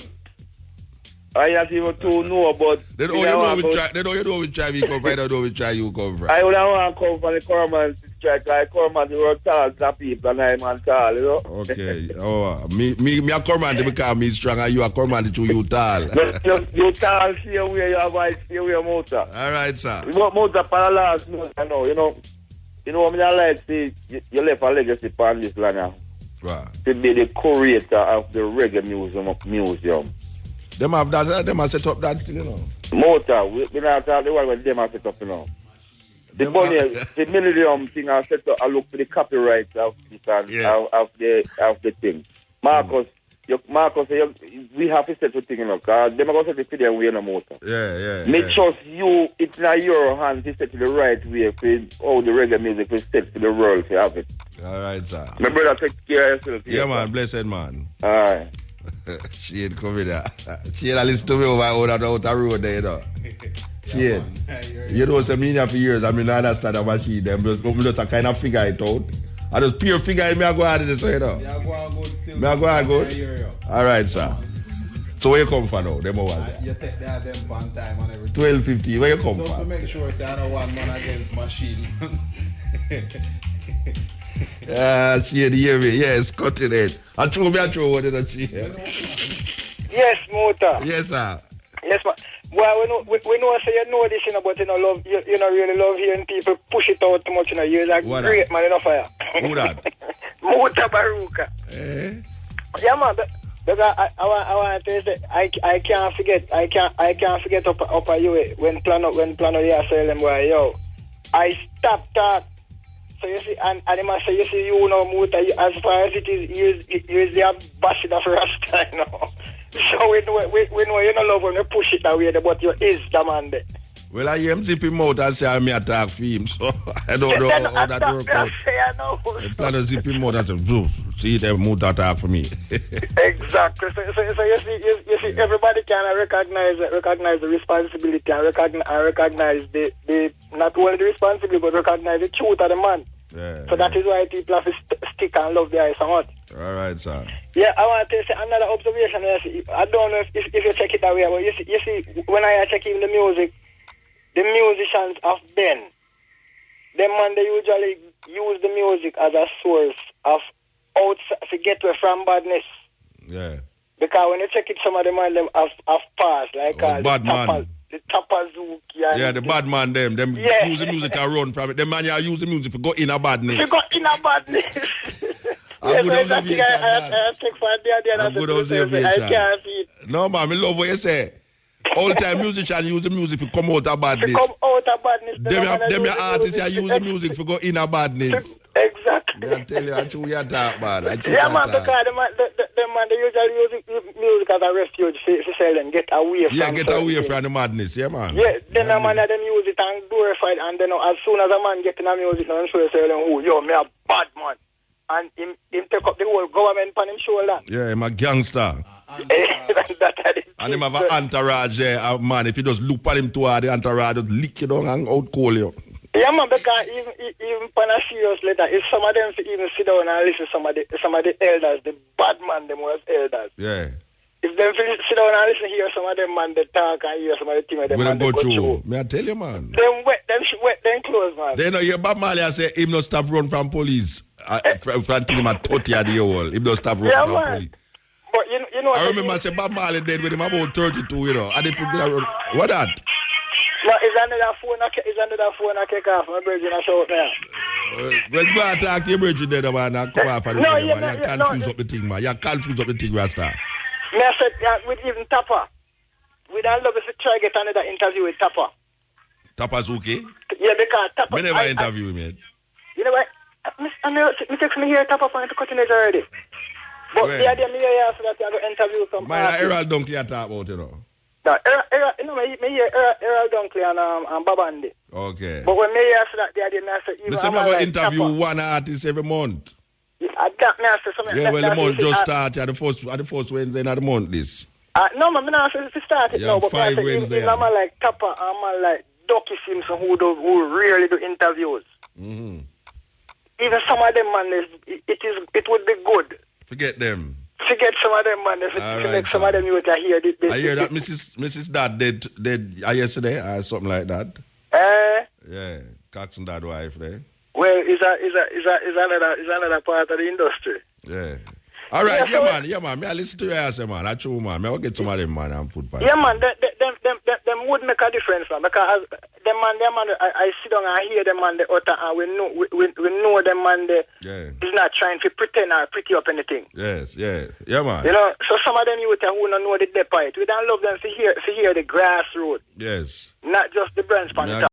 S7: I have even to know about.
S2: They don't know which tribe you come from. I don't know which tribe you come from.
S7: I would want to come from the Coromantee tribe. Like Coromantee were tall, that people, and I'm man tall, you know.
S2: Okay. Oh, me a Coromantee because me strong, and you a Coromantee too, you tall.
S7: You tall, see where you have I see where Muta.
S2: All right, sir.
S7: Muta for the last month, I know, you know what I like see. You left a legacy on this land now.
S2: Right.
S7: To be the curator of the reggae museum.
S2: Them have that. Them have set up that thing, you know.
S7: Muta, we not talk the one when them have set up, you know. The millennium thing I set up. I look for the copyright of this and of the thing. Marcus, we have to set the thing, you know. Cause them are going to set the video way, no Muta.
S2: Yeah.
S7: Me trust you. It's not your hands to set it the right way for all the reggae music we set to the world to have it.
S2: All right, sir.
S7: My brother, take care of yourself.
S2: Yeah, man. Blessed man.
S7: All right.
S2: She ain't coming there. She ain't listen to me over the road there, you know. She ain't. You know, some media for years, I mean, I understand about she, them just a kind of figure it out. I just pure figure it, me I go out of this way, you know.
S1: Yeah, go on good still.
S2: Me I go on good? All right, sir. So where you come from now? Them over there.
S1: You take them on time and everything.
S2: 12:50. Where you come
S1: just
S2: from?
S1: to make sure say I know one man against machine.
S2: She had hear me. Yes, cutting it. I throw what is she?
S8: Yes, Muta.
S2: Yes, sir.
S8: Yes, man. Well, we know, say you know this, you know, but you know, you know, really love hearing people push it out too much, you know. You're like great man, you know, fire.
S2: Who that?
S8: Muta Baruka. Yeah, man. Because I want to say, I can't forget up at you when plano yeah say them boy, yo, I stopped talk. So you see, and I must say, you see, you know, Muta, as far as it is, he is the ambassador for Rasta, you know. So we know you don't love when you push it that way, but you is the man there.
S2: Well, I am zipping him out and say I may attack for him, so I don't know how that works out. I plan to zip him out and say, see them Muta attack for me.
S8: Exactly. So you see, everybody can recognize the responsibility and recognize the not only the responsibility but recognize the truth of the man.
S2: Yeah,
S8: so that is why people have to stick and love the eyes so much.
S2: All right, sir.
S8: Yeah, I want to say another observation. I don't know if you check it that way, but you see, when I check even the music, the musicians of then, them man, they usually use the music as a source of to get away from badness.
S2: Yeah.
S8: Because when you check it, some of them man them have passed, like
S2: bad man.
S8: The Tapazook.
S2: Yeah, the bad man them use the music and run from it. Them man use the music for go in a badness.
S8: To go in a badness.
S2: I
S8: take for the I can't see it.
S2: No man, I love what you say. All time musicians use the music to come out of badness.
S8: To come out of badness.
S2: Them artists use the music for go in a badness.
S8: Exactly.
S2: I tell you, I true you talk, man. I true
S8: Yeah,
S2: you
S8: man,
S2: talk.
S8: because the man, they usually use music as a refuge to sell and get away from
S2: Yeah, get
S8: certain
S2: away
S8: things.
S2: from the madness, yeah, man.
S8: Yeah, then a man them use it and glorify it, and then as soon as a man get in a music, I'm sure say, oh, yo, me a bad man. And him take up the whole government on him shoulder.
S2: Yeah, I'm a gangster. And him have an entourage there, man. If you just look at him too hard, the entourage just lick you down and out cold you.
S8: Yeah, man, because even on a serious letter, if some of them even sit down and listen to some of the elders, the bad man, them was elders.
S2: Yeah.
S8: If them sit down and listen, hear some of them man they talk and hear some of the thing of them
S2: When
S8: man
S2: they
S8: they
S2: go
S8: go
S2: through,
S8: through.
S2: may I tell you, man.
S8: Them wet, them clothes, man.
S2: Then you Bob Marley say him not stop run from police. From him at 30 at the year. Him not stop run
S8: Yeah,
S2: from
S8: man.
S2: police.
S8: But you know
S2: I remember say Bob Marley dead with him about 32, you know. And if you did a run, what that?
S8: No, is another phone I kick off. My brother I show up now.
S2: When you go and talk to your brother there, man, and come off and
S8: No,
S2: man.
S8: yeah,
S2: You
S8: yeah,
S2: confuse
S8: no.
S2: up the thing, man. You confuse up the thing, Rasta.
S8: Me I said with even Tapper. We don't love if you try get another interview with Tapper.
S2: Tapper's okay?
S8: Yeah, because Tapper.
S2: Me never interview him yet.
S8: You know what? Me text me here Tapper for to cutting edge already. But
S2: Where?
S8: the idea me here so that I go interview some.
S2: Man, Errol Dunkley you talk about, you know.
S8: No, you know me hear Errol Dunkley and Babandi.
S2: Okay.
S8: But when me hear so that the idea me I say even
S2: Listen,
S8: I'm
S2: I'm going
S8: like
S2: to interview
S8: Tapper.
S2: one artist every month.
S8: I got me I say something.
S2: Yeah, well, the month just
S8: start.
S2: started at the first Wednesday of the month, this.
S8: No, man, me not say to start it
S2: You
S8: now,
S2: have
S8: but me I
S2: 5
S8: say
S2: Wednesday.
S8: even a man like Tapper and a man like Ducky Simpson who really do interviews.
S2: Mm-hmm.
S8: Even some of them man, it would be good
S2: Forget them.
S8: to get some of them man, to
S2: Alright,
S8: make some
S2: sir.
S8: of them youth hear this.
S2: I hear that Mrs. Dad dead yesterday or something like that. Yeah, Coxon Dad wife there.
S8: Well, is another part of the industry.
S2: Yeah. All right,
S8: Yeah, so-
S2: yeah, man. Me I listen to you, I say, man. I true, man. Me I get some of them, man, and put back.
S8: Yeah, man, them would make a difference, man. Because them man, I sit down and hear them man, the utter, and we know them man,
S2: Yeah.
S8: is not trying to pretend or pretty up anything.
S2: Yes, yeah, man.
S8: You know, so some of them youth who don't know the depth of it, we don't love them to hear the grassroots,
S2: Yes.
S8: not just the branch on the
S2: Yeah,
S8: top.